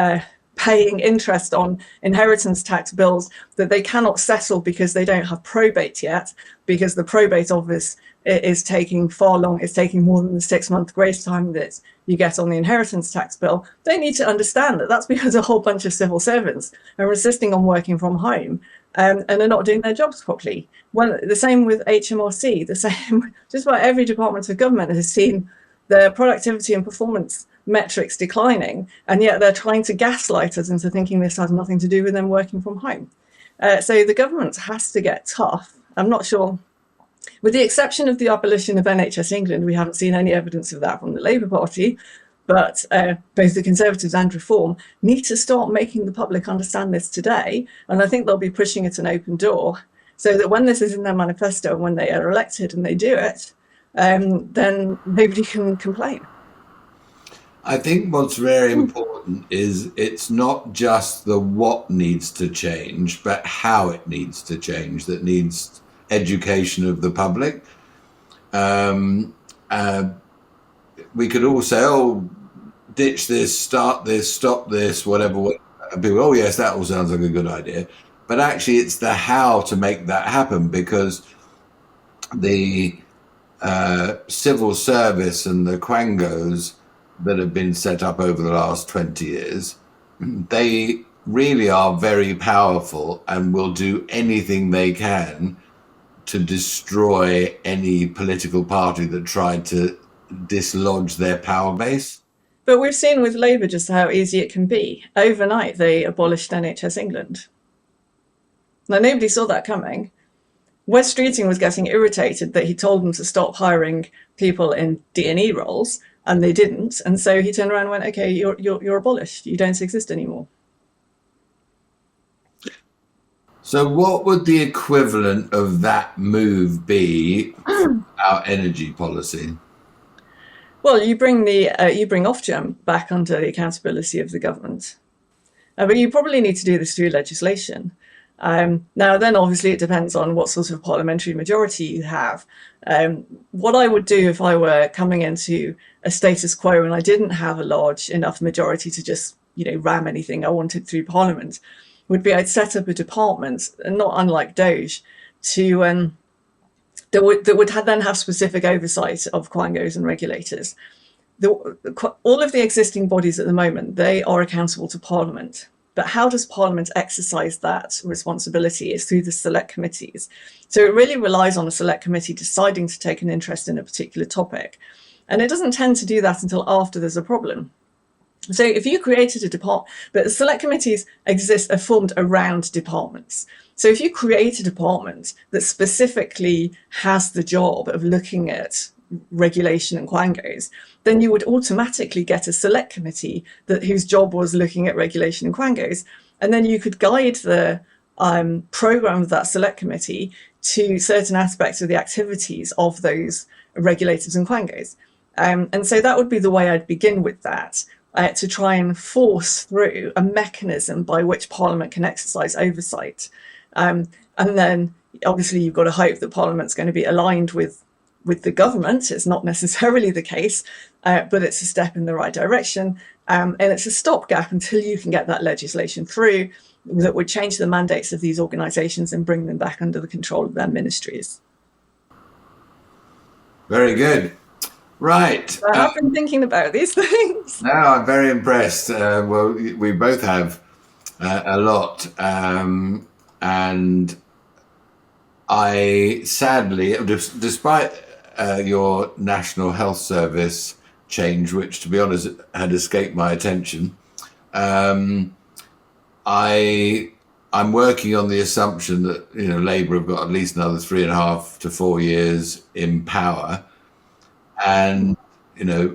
paying interest on inheritance tax bills that they cannot settle because they don't have probate yet, because the probate office is taking far long, it's taking more than the 6-month grace time that you get on the inheritance tax bill. They need to understand that that's because a whole bunch of civil servants are insisting on working from home and are not doing their jobs properly. Well, the same with HMRC, the same, just about every department of government has seen their productivity and performance metrics declining, and yet they're trying to gaslight us into thinking this has nothing to do with them working from home. So the government has to get tough. I'm not sure, with the exception of the abolition of NHS England, we haven't seen any evidence of that from the Labour Party, but both the Conservatives and Reform need to start making the public understand this today, and I think they'll be pushing it an open door so that when this is in their manifesto, when they are elected and they do it, then nobody can complain. I think what's very important is it's not just the what needs to change, but how it needs to change, that needs education of the public. We could all say, oh, ditch this, start this, stop this, whatever. People, oh, yes, that all sounds like a good idea. But actually, it's the how to make that happen, because the civil service and the quangos that have been set up over the last 20 years, they really are very powerful and will do anything they can to destroy any political party that tried to dislodge their power base. But we've seen with Labour just how easy it can be. Overnight, they abolished NHS England. Now, nobody saw that coming. Wes Streeting was getting irritated that he told them to stop hiring people in D&E roles, and they didn't. And so he turned around and went, okay, you're abolished. You don't exist anymore. So what would the equivalent of that move be for our energy policy? Well, you bring Ofgem back under the accountability of the government. But you probably need to do this through legislation. Now, then obviously it depends on what sort of parliamentary majority you have. What I would do if I were coming into a status quo and I didn't have a large enough majority to just, ram anything I wanted through Parliament, would be I'd set up a department, and not unlike Doge, to that would then have specific oversight of quangos and regulators. All of the existing bodies at the moment, they are accountable to Parliament. But how does Parliament exercise that responsibility is through the select committees. So it really relies on a select committee deciding to take an interest in a particular topic. And it doesn't tend to do that until after there's a problem. So if you created a department, but the select committees are formed around departments. So if you create a department that specifically has the job of looking at regulation and quangos, then you would automatically get a select committee whose job was looking at regulation and quangos, and then you could guide the program of that select committee to certain aspects of the activities of those regulators and quangos. And so that would be the way I'd begin with that, to try and force through a mechanism by which Parliament can exercise oversight. And then obviously you've got to hope that Parliament's going to be aligned with the government. It's not necessarily the case, but it's a step in the right direction. And it's a stopgap until you can get that legislation through that would change the mandates of these organisations and bring them back under the control of their ministries. Very good. Right. I've been thinking about these things. No, I'm very impressed. Well, we both have a lot. And I sadly, despite your National Health Service change, which to be honest had escaped my attention, I'm working on the assumption that Labour have got at least another 3.5 to 4 years in power, and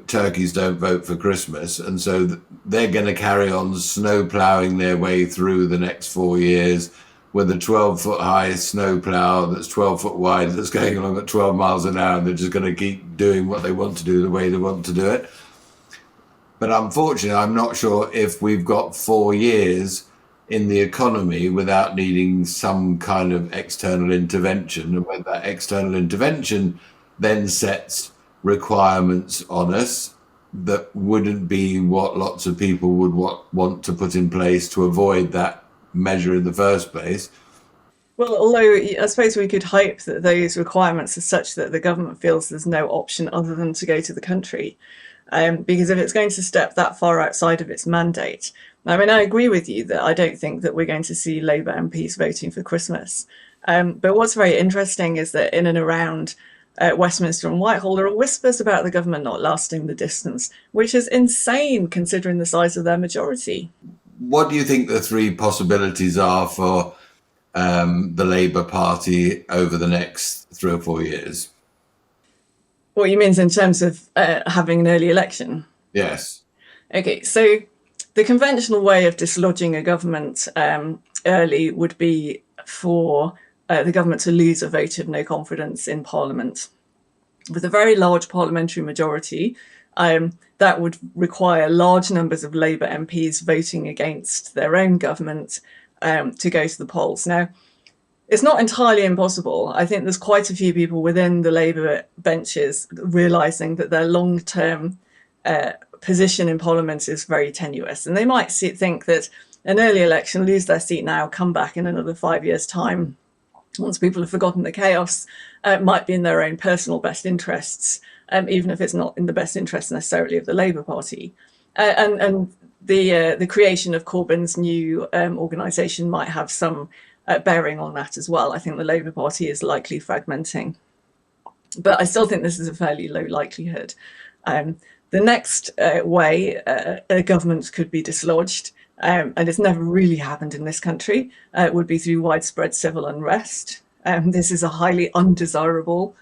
turkeys don't vote for Christmas, and so they're going to carry on snow ploughing their way through the next 4 years with a 12-foot high snow plough that's 12 foot wide, that's going along at 12 miles an hour, and they're just going to keep doing what they want to do the way they want to do it. But unfortunately, I'm not sure if we've got 4 years in the economy without needing some kind of external intervention, and when that external intervention then sets requirements on us that wouldn't be what lots of people would want to put in place to avoid that measure in the first place. Well, although I suppose we could hope that those requirements are such that the government feels there's no option other than to go to the country. Because if it's going to step that far outside of its mandate, I mean, I agree with you that I don't think that we're going to see Labour MPs voting for Christmas. But what's very interesting is that in and around Westminster and Whitehall, there are whispers about the government not lasting the distance, which is insane considering the size of their majority. What do you think the three possibilities are for the Labour Party over the next 3 or 4 years? What you mean in terms of having an early election? Yes. Okay, so the conventional way of dislodging a government early would be for the government to lose a vote of no confidence in Parliament. With a very large parliamentary majority, that would require large numbers of Labour MPs voting against their own government to go to the polls. Now, it's not entirely impossible. I think there's quite a few people within the Labour benches realising that their long-term position in Parliament is very tenuous. And they might think that an early election, lose their seat now, come back in another 5 years' time, once people have forgotten the chaos, might be in their own personal best interests, even if it's not in the best interest necessarily of the Labour Party. And the creation of Corbyn's new organisation might have some bearing on that as well. I think the Labour Party is likely fragmenting. But I still think this is a fairly low likelihood. The next way a government could be dislodged, and it's never really happened in this country, would be through widespread civil unrest. This is a highly undesirable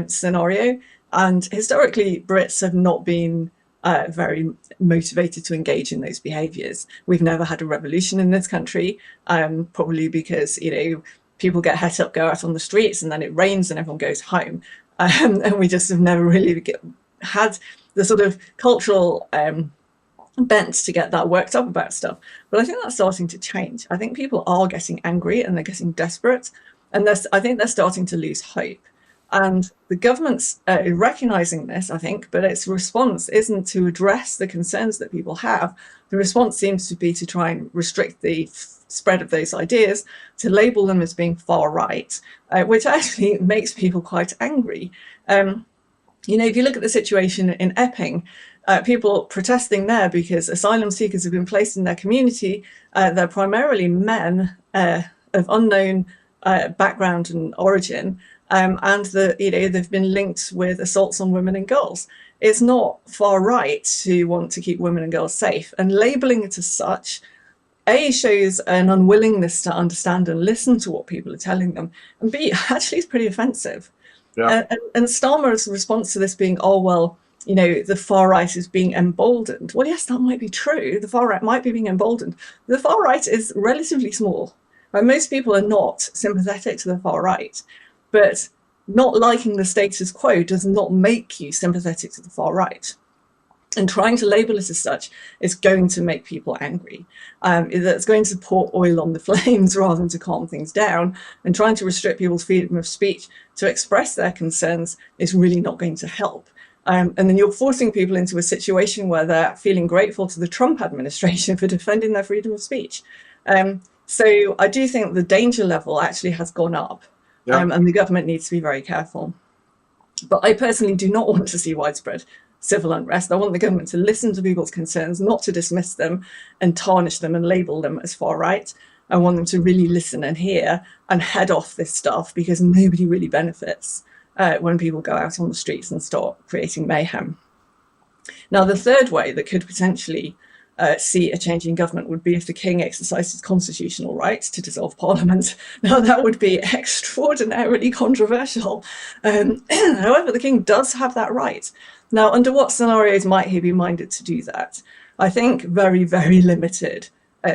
scenario. And historically, Brits have not been very motivated to engage in those behaviours. We've never had a revolution in this country, probably because, people get het up, go out on the streets, and then it rains and everyone goes home. And we just have never really had the sort of cultural bent to get that worked up about stuff. But I think that's starting to change. I think people are getting angry and they're getting desperate. And I think they're starting to lose hope. And the government's recognising this, I think, but its response isn't to address the concerns that people have. The response seems to be to try and restrict the spread of those ideas, to label them as being far right, which actually makes people quite angry. If you look at the situation in Epping, people protesting there because asylum seekers have been placed in their community. They're primarily men of unknown background and origin. And they've been linked with assaults on women and girls. It's not far right to want to keep women and girls safe, and labelling it as such, A, shows an unwillingness to understand and listen to what people are telling them, and B, actually is pretty offensive. Yeah. And Starmer's response to this being, the far right is being emboldened. Well, yes, that might be true. The far right might be being emboldened. The far right is relatively small. Right? Most people are not sympathetic to the far right. But not liking the status quo does not make you sympathetic to the far right. And trying to label it as such is going to make people angry. That's going to pour oil on the flames rather than to calm things down. And trying to restrict people's freedom of speech to express their concerns is really not going to help. And then you're forcing people into a situation where they're feeling grateful to the Trump administration for defending their freedom of speech. So I do think the danger level actually has gone up. Yeah. And the government needs to be very careful. But I personally do not want to see widespread civil unrest. I want the government to listen to people's concerns, not to dismiss them and tarnish them and label them as far right. I want them to really listen and hear and head off this stuff, because nobody really benefits when people go out on the streets and start creating mayhem. Now, the third way that could potentially see a change in government would be if the king exercised his constitutional right to dissolve parliament. Now, that would be extraordinarily controversial. However, the king does have that right. Now, under what scenarios might he be minded to do that? I think very, very limited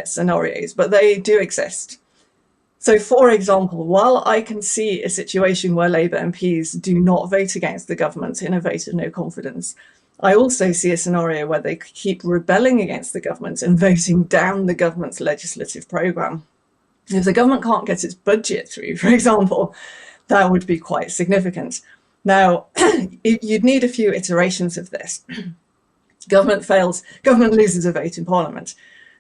scenarios, but they do exist. So, for example, while I can see a situation where Labour MPs do not vote against the government in a vote of no confidence, I also see a scenario where they keep rebelling against the government and voting down the government's legislative programme. If the government can't get its budget through, for example, that would be quite significant. Now, you'd need a few iterations of this. Government fails, government loses a vote in Parliament.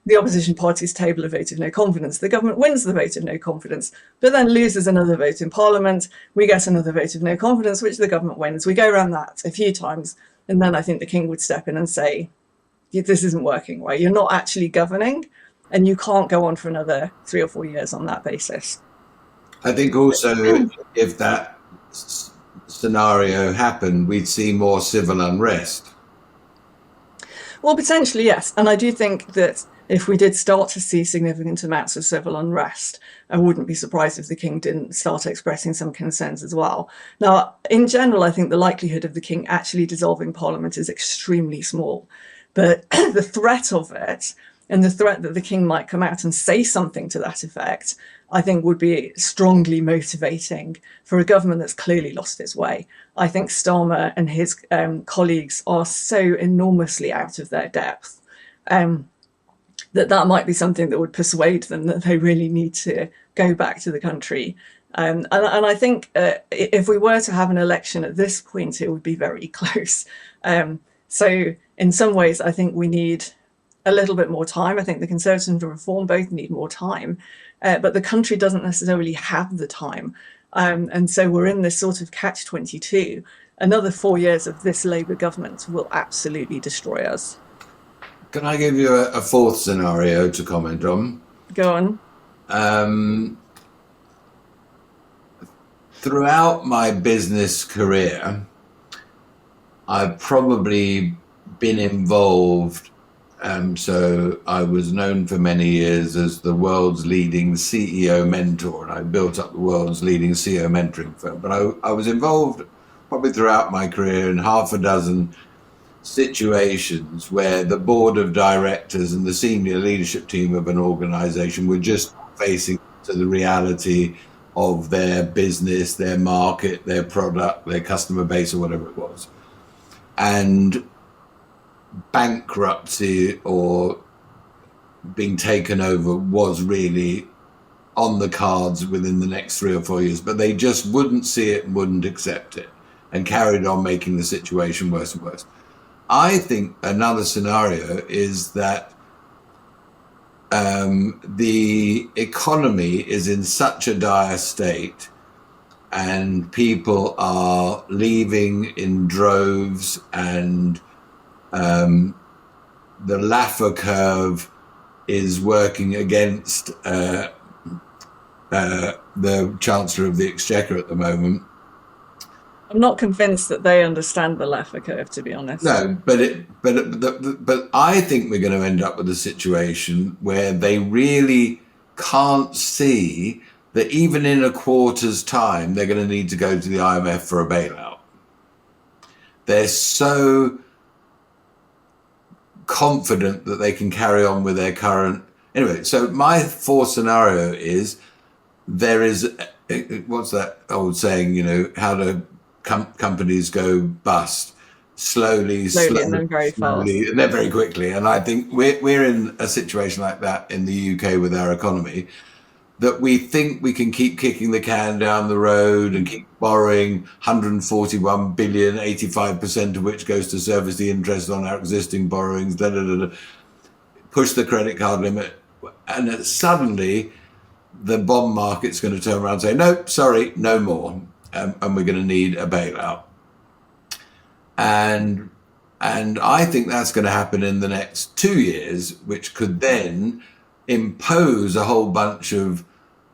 The opposition parties table a vote of no confidence. The government wins the vote of no confidence, but then loses another vote in Parliament. We get another vote of no confidence, which the government wins. We go around that a few times, and then I think the king would step in and say, this isn't working, right? You're not actually governing, and you can't go on for another 3 or 4 years on that basis. I think also if that scenario happened, we'd see more civil unrest. Well, potentially, yes. And I do think that if we did start to see significant amounts of civil unrest, I wouldn't be surprised if the king didn't start expressing some concerns as well. Now, in general, I think the likelihood of the king actually dissolving Parliament is extremely small. But the threat of it, and the threat that the king might come out and say something to that effect, I think would be strongly motivating for a government that's clearly lost its way. I think Starmer and his colleagues are so enormously out of their depth that might be something that would persuade them that they really need to go back to the country. And I think if we were to have an election at this point, it would be very close. So in some ways, I think we need a little bit more time. I think the Conservatives and Reform both need more time, but the country doesn't necessarily have the time. And so we're in this sort of catch-22. Another 4 years of this Labour government will absolutely destroy us. Can I give you a fourth scenario to comment on? Go on. Throughout my business career, I've probably been involved. So I was known for many years as the world's leading CEO mentor, and I built up the world's leading CEO mentoring firm. But I was involved probably throughout my career in half a dozen situations where the board of directors and the senior leadership team of an organization were just facing to the reality of their business, their market, their product, their customer base, or whatever it was. And bankruptcy or being taken over was really on the cards within the next 3 or 4 years, but they just wouldn't see it and wouldn't accept it and carried on making the situation worse and worse. I think another scenario is that the economy is in such a dire state and people are leaving in droves, and the Laffer curve is working against the Chancellor of the Exchequer at the moment. I'm not convinced that they understand the Laffer curve, to be honest. No, but I think we're going to end up with a situation where they really can't see that even in a quarter's time, they're going to need to go to the IMF for a bailout. They're so confident that they can carry on with their current. Anyway, so my fourth scenario is there is, what's that old saying, how do companies go bust? Slowly, and then very fast. And then very quickly. And I think we're in a situation like that in the UK with our economy, that we think we can keep kicking the can down the road and keep borrowing 141 billion, 85% of which goes to service the interest on our existing borrowings, push the credit card limit. And then suddenly the bond market's going to turn around and say, nope, sorry, no more. And we're going to need a bailout. And I think that's going to happen in the next 2 years, which could then impose a whole bunch of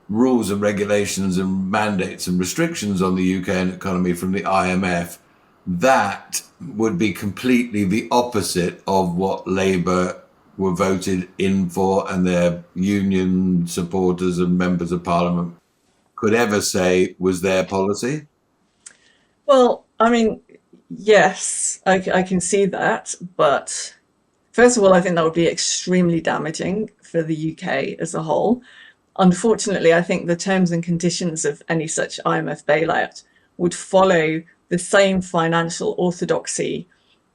rules and regulations and mandates and restrictions on the UK economy from the IMF. That would be completely the opposite of what Labour were voted in for and their union supporters and members of Parliament could ever say was their policy. Well, I mean, yes, I can see that. But first of all, I think that would be extremely damaging for the UK as a whole. Unfortunately, I think the terms and conditions of any such IMF bailout would follow the same financial orthodoxy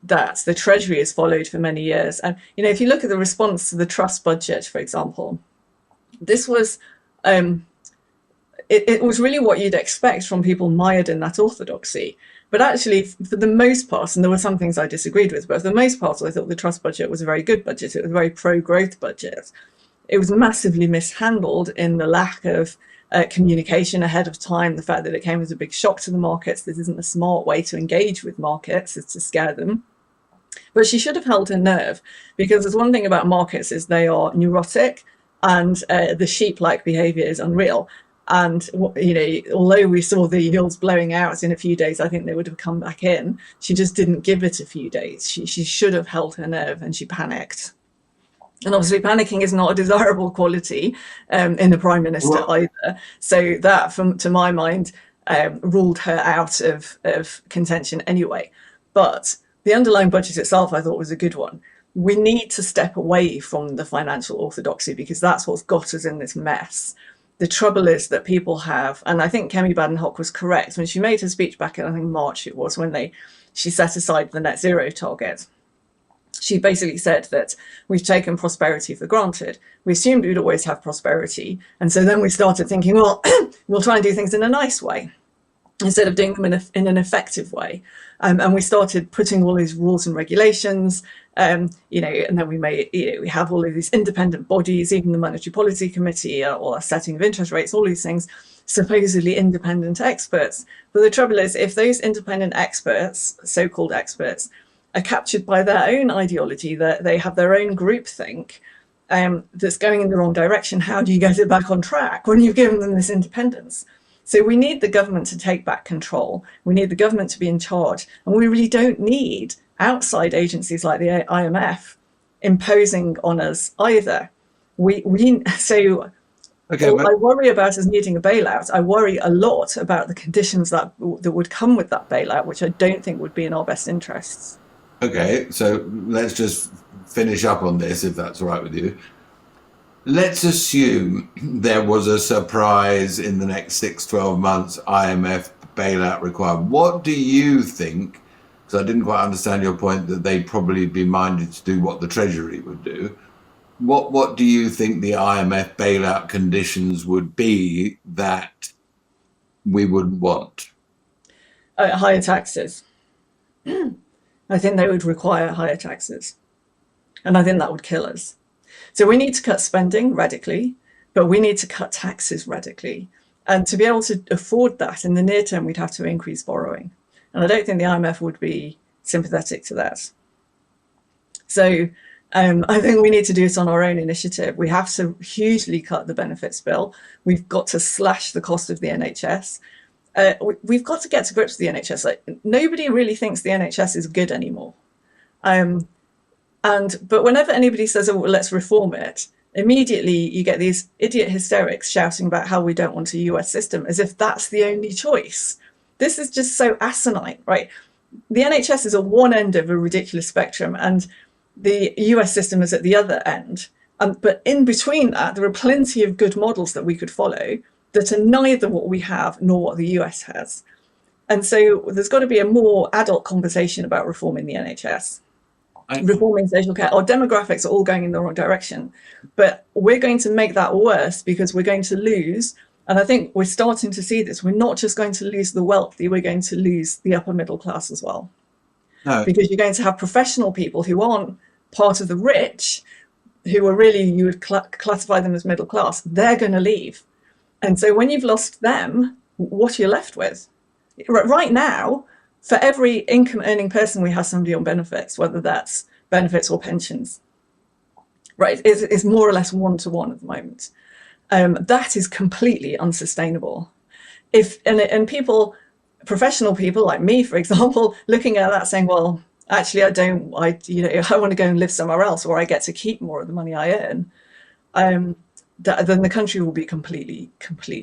that the Treasury has followed for many years. And, if you look at the response to the trust budget, for example, this was it was really what you'd expect from people mired in that orthodoxy. But actually, for the most part, and there were some things I disagreed with, but for the most part, I thought the Trust budget was a very good budget. It was a very pro-growth budget. It was massively mishandled in the lack of communication ahead of time, the fact that it came as a big shock to the markets. This isn't a smart way to engage with markets, it's to scare them. But she should have held her nerve, because there's one thing about markets is they are neurotic, and the sheep-like behavior is unreal. And, although we saw the yields blowing out in a few days, I think they would have come back in. She just didn't give it a few days. She should have held her nerve, and she panicked. And obviously panicking is not a desirable quality in the Prime Minister either. So that, to my mind, ruled her out of contention anyway. But the underlying budget itself, I thought, was a good one. We need to step away from the financial orthodoxy, because that's what's got us in this mess. The trouble is that people have, and I think Kemi Badenoch was correct when she made her speech back in, I think, March it was, when she set aside the net zero target. She basically said that we've taken prosperity for granted. We assumed we'd always have prosperity. And so then we started thinking, well, we'll try and do things in a nice way instead of doing them in an effective way. And we started putting all these rules and regulations, and then we have all of these independent bodies, even the Monetary Policy Committee, or a setting of interest rates, all these things, supposedly independent experts. But the trouble is, if those independent experts, so-called experts, are captured by their own ideology, that they have their own groupthink that's going in the wrong direction, how do you get it back on track when you've given them this independence? So we need the government to take back control. We need the government to be in charge. And we really don't need outside agencies like the IMF imposing on us either. I worry about us needing a bailout. I worry a lot about the conditions that would come with that bailout, which I don't think would be in our best interests. Okay, so let's just finish up on this, if that's all right with you. Let's assume there was a surprise in the next 6-12 months IMF bailout required. What do you think, because I didn't quite understand your point that they'd probably be minded to do what the Treasury would do, what do you think the IMF bailout conditions would be that we would want? Higher taxes. I think they would require higher taxes. And I think that would kill us. So we need to cut spending radically, but we need to cut taxes radically. And to be able to afford that in the near term, we'd have to increase borrowing. And I don't think the IMF would be sympathetic to that. So I think we need to do it on our own initiative. We have to hugely cut the benefits bill. We've got to slash the cost of the NHS. We've got to get to grips with the NHS. Like, nobody really thinks the NHS is good anymore. But whenever anybody says, oh, well, let's reform it, immediately you get these idiot hysterics shouting about how we don't want a US system, as if that's the only choice. This is just so asinine, right? The NHS is at one end of a ridiculous spectrum, and the US system is at the other end. But in between that, there are plenty of good models that we could follow that are neither what we have nor what the US has. And so there's got to be a more adult conversation about reforming the NHS. Reforming social care. Our demographics are all going in the wrong direction, but we're going to make that worse because we're going to lose. And I think we're starting to see this. We're not just going to lose the wealthy, we're going to lose the upper middle class as well. No. Because you're going to have professional people who aren't part of the rich, who are really, you would classify them as middle class. They're going to leave. And so when you've lost them, what are you left with? Right now, for every income earning person, we have somebody on benefits, whether that's benefits or pensions. Right, it's more or less one-to-one at the moment. That is completely unsustainable. And people, professional people like me, for example, looking at that saying, well, actually, I want to go and live somewhere else, or I get to keep more of the money I earn, then the country will be completely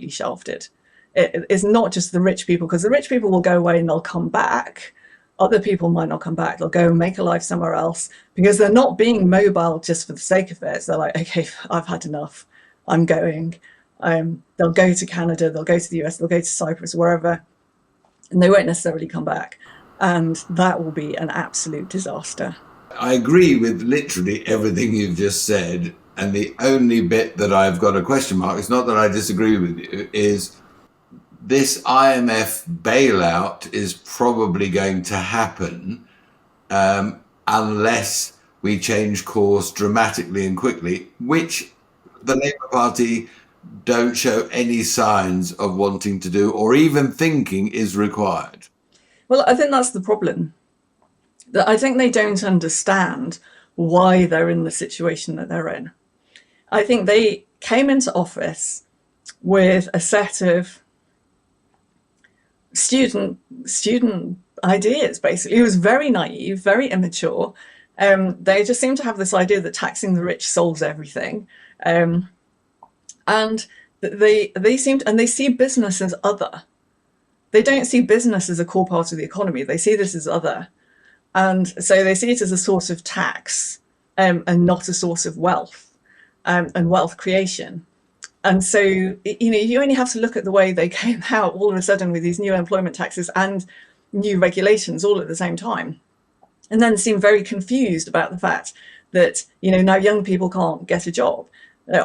shafted. It's not just the rich people, because the rich people will go away and they'll come back. Other people might not come back. They'll go and make a life somewhere else, because they're not being mobile just for the sake of it. They're like, okay, I've had enough. I'm going. They'll go to Canada, they'll go to the US, they'll go to Cyprus, wherever, and they won't necessarily come back. And that will be an absolute disaster. I agree with literally everything you've just said. And the only bit that I've got a question mark, it's not that I disagree with you, is this IMF bailout is probably going to happen unless we change course dramatically and quickly, which the Labour Party don't show any signs of wanting to do or even thinking is required. Well, I think that's the problem. That I think they don't understand why they're in the situation that they're in. I think they came into office with a set of student ideas, basically. It was very naive, very immature. They just seem to have this idea that taxing the rich solves everything. And they see business as other. They don't see business as a core part of the economy. They see this as other. And so they see it as a source of tax and not a source of wealth and wealth creation. And so, you only have to look at the way they came out all of a sudden with these new employment taxes and new regulations all at the same time, and then seem very confused about the fact that, now young people can't get a job.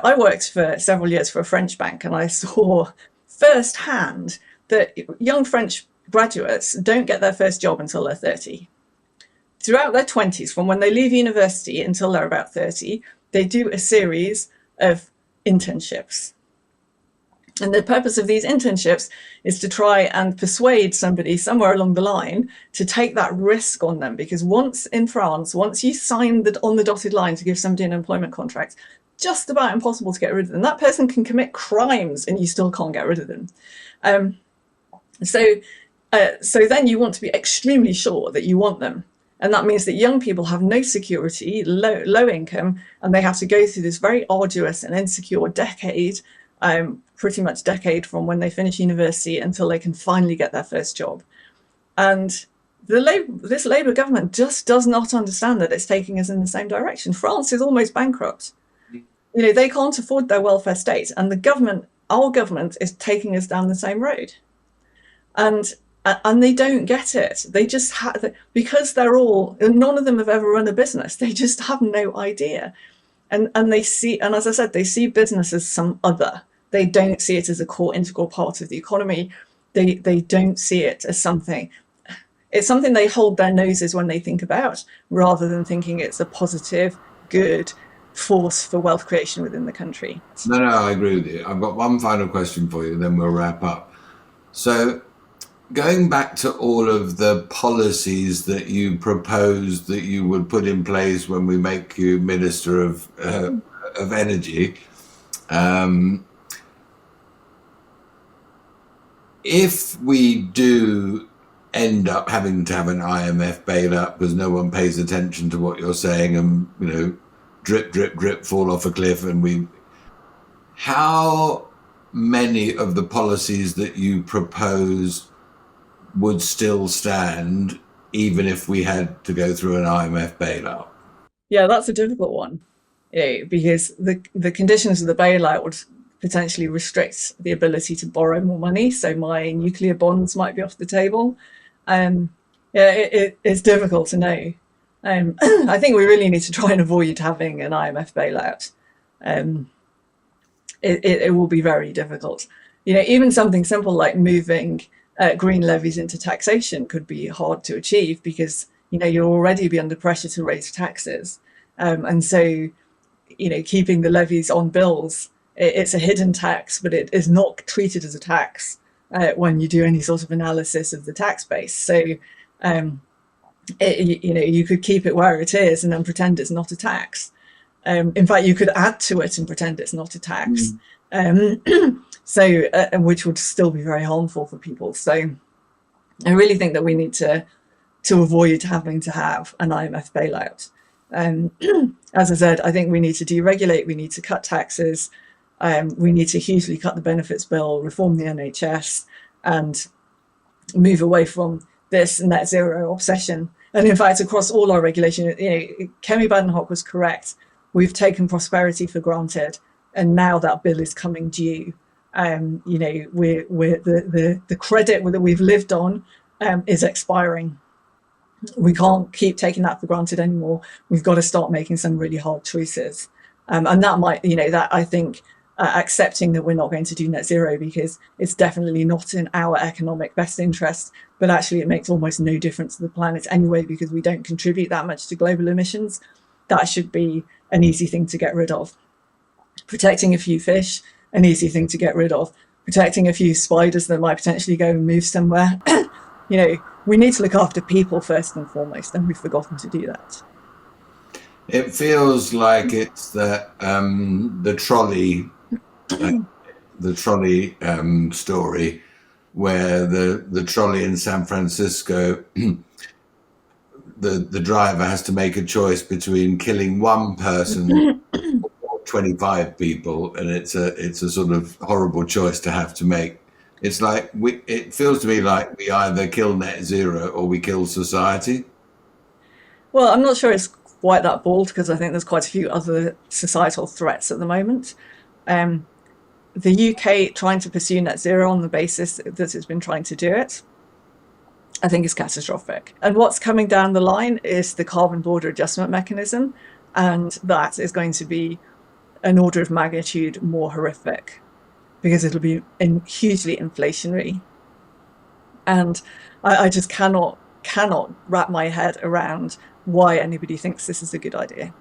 I worked for several years for a French bank, and I saw firsthand that young French graduates don't get their first job until they're 30. Throughout their 20s, from when they leave university until they're about 30, they do a series of internships. And the purpose of these internships is to try and persuade somebody somewhere along the line to take that risk on them. Because once in France, once you sign on the dotted line to give somebody an employment contract, just about impossible to get rid of them. That person can commit crimes and you still can't get rid of them. So then you want to be extremely sure that you want them. And that means that young people have no security, low income, and they have to go through this very arduous and insecure decade, pretty much decade from when they finish university until they can finally get their first job. And this Labour government just does not understand that it's taking us in the same direction. France is almost bankrupt. They can't afford their welfare state, and our government is taking us down the same road. And they don't get it. They just because none of them have ever run a business. They just have no idea. And they see, and as I said, they see business as some other. They don't see it as a core integral part of the economy. They don't see it as something. It's something they hold their noses when they think about, rather than thinking it's a positive, good force for wealth creation within the country. No, I agree with you. I've got one final question for you, then we'll wrap up. So, going back to all of the policies that you proposed that you would put in place when we make you Minister of Energy, if we do end up having to have an IMF bailout because no one pays attention to what you're saying and, drip, drip, drip, fall off a cliff, and how many of the policies that you propose would still stand even if we had to go through an IMF bailout? Yeah, that's a difficult one, because the conditions of the bailout would potentially restrict the ability to borrow more money. So my nuclear bonds might be off the table. It's difficult to know. I think we really need to try and avoid having an IMF bailout. It will be very difficult. Even something simple like moving green levies into taxation could be hard to achieve because, you'll already be under pressure to raise taxes. And so, keeping the levies on bills, it's a hidden tax, but it is not treated as a tax when you do any sort of analysis of the tax base. So, you could keep it where it is and then pretend it's not a tax. In fact, you could add to it and pretend it's not a tax. Which would still be very harmful for people. So I really think that we need to avoid having to have an IMF bailout. As I said, I think we need to deregulate, we need to cut taxes, we need to hugely cut the benefits bill, reform the NHS, and move away from this net zero obsession. And in fact, across all our regulation, Kemi Badenoch was correct. We've taken prosperity for granted, and now that bill is coming due. The credit that we've lived on is expiring. We can't keep taking that for granted anymore. We've got to start making some really hard choices. And that might, that I think accepting that we're not going to do net zero because it's definitely not in our economic best interest, but actually it makes almost no difference to the planet anyway because we don't contribute that much to global emissions. That should be an easy thing to get rid of. Protecting a few fish, an easy thing to get rid of. Protecting a few spiders that might potentially go and move somewhere. We need to look after people first and foremost, and we've forgotten to do that. It feels like it's the trolley story, where the trolley in San Francisco, the driver has to make a choice between killing one person or 25 people, and it's a sort of horrible choice to have to make. It's like it feels to me like we either kill net zero or we kill society. Well, I'm not sure it's quite that bold because I think there's quite a few other societal threats at the moment. The UK trying to pursue net zero on the basis that it's been trying to do it, I think is catastrophic. And what's coming down the line is the carbon border adjustment mechanism, and that is going to be an order of magnitude more horrific because it'll be hugely inflationary. And I just cannot wrap my head around why anybody thinks this is a good idea.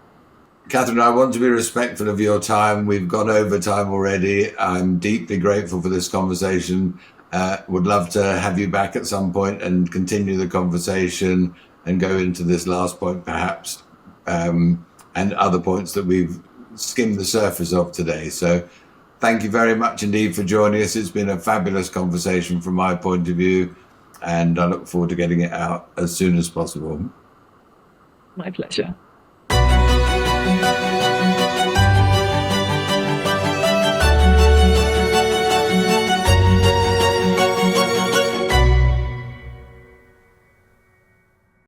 Kathryn, I want to be respectful of your time. We've gone over time already. I'm deeply grateful for this conversation. Would love to have you back at some point and continue the conversation and go into this last point perhaps, and other points that we've skimmed the surface of today. So thank you very much indeed for joining us. It's been a fabulous conversation from my point of view, and I look forward to getting it out as soon as possible. My pleasure.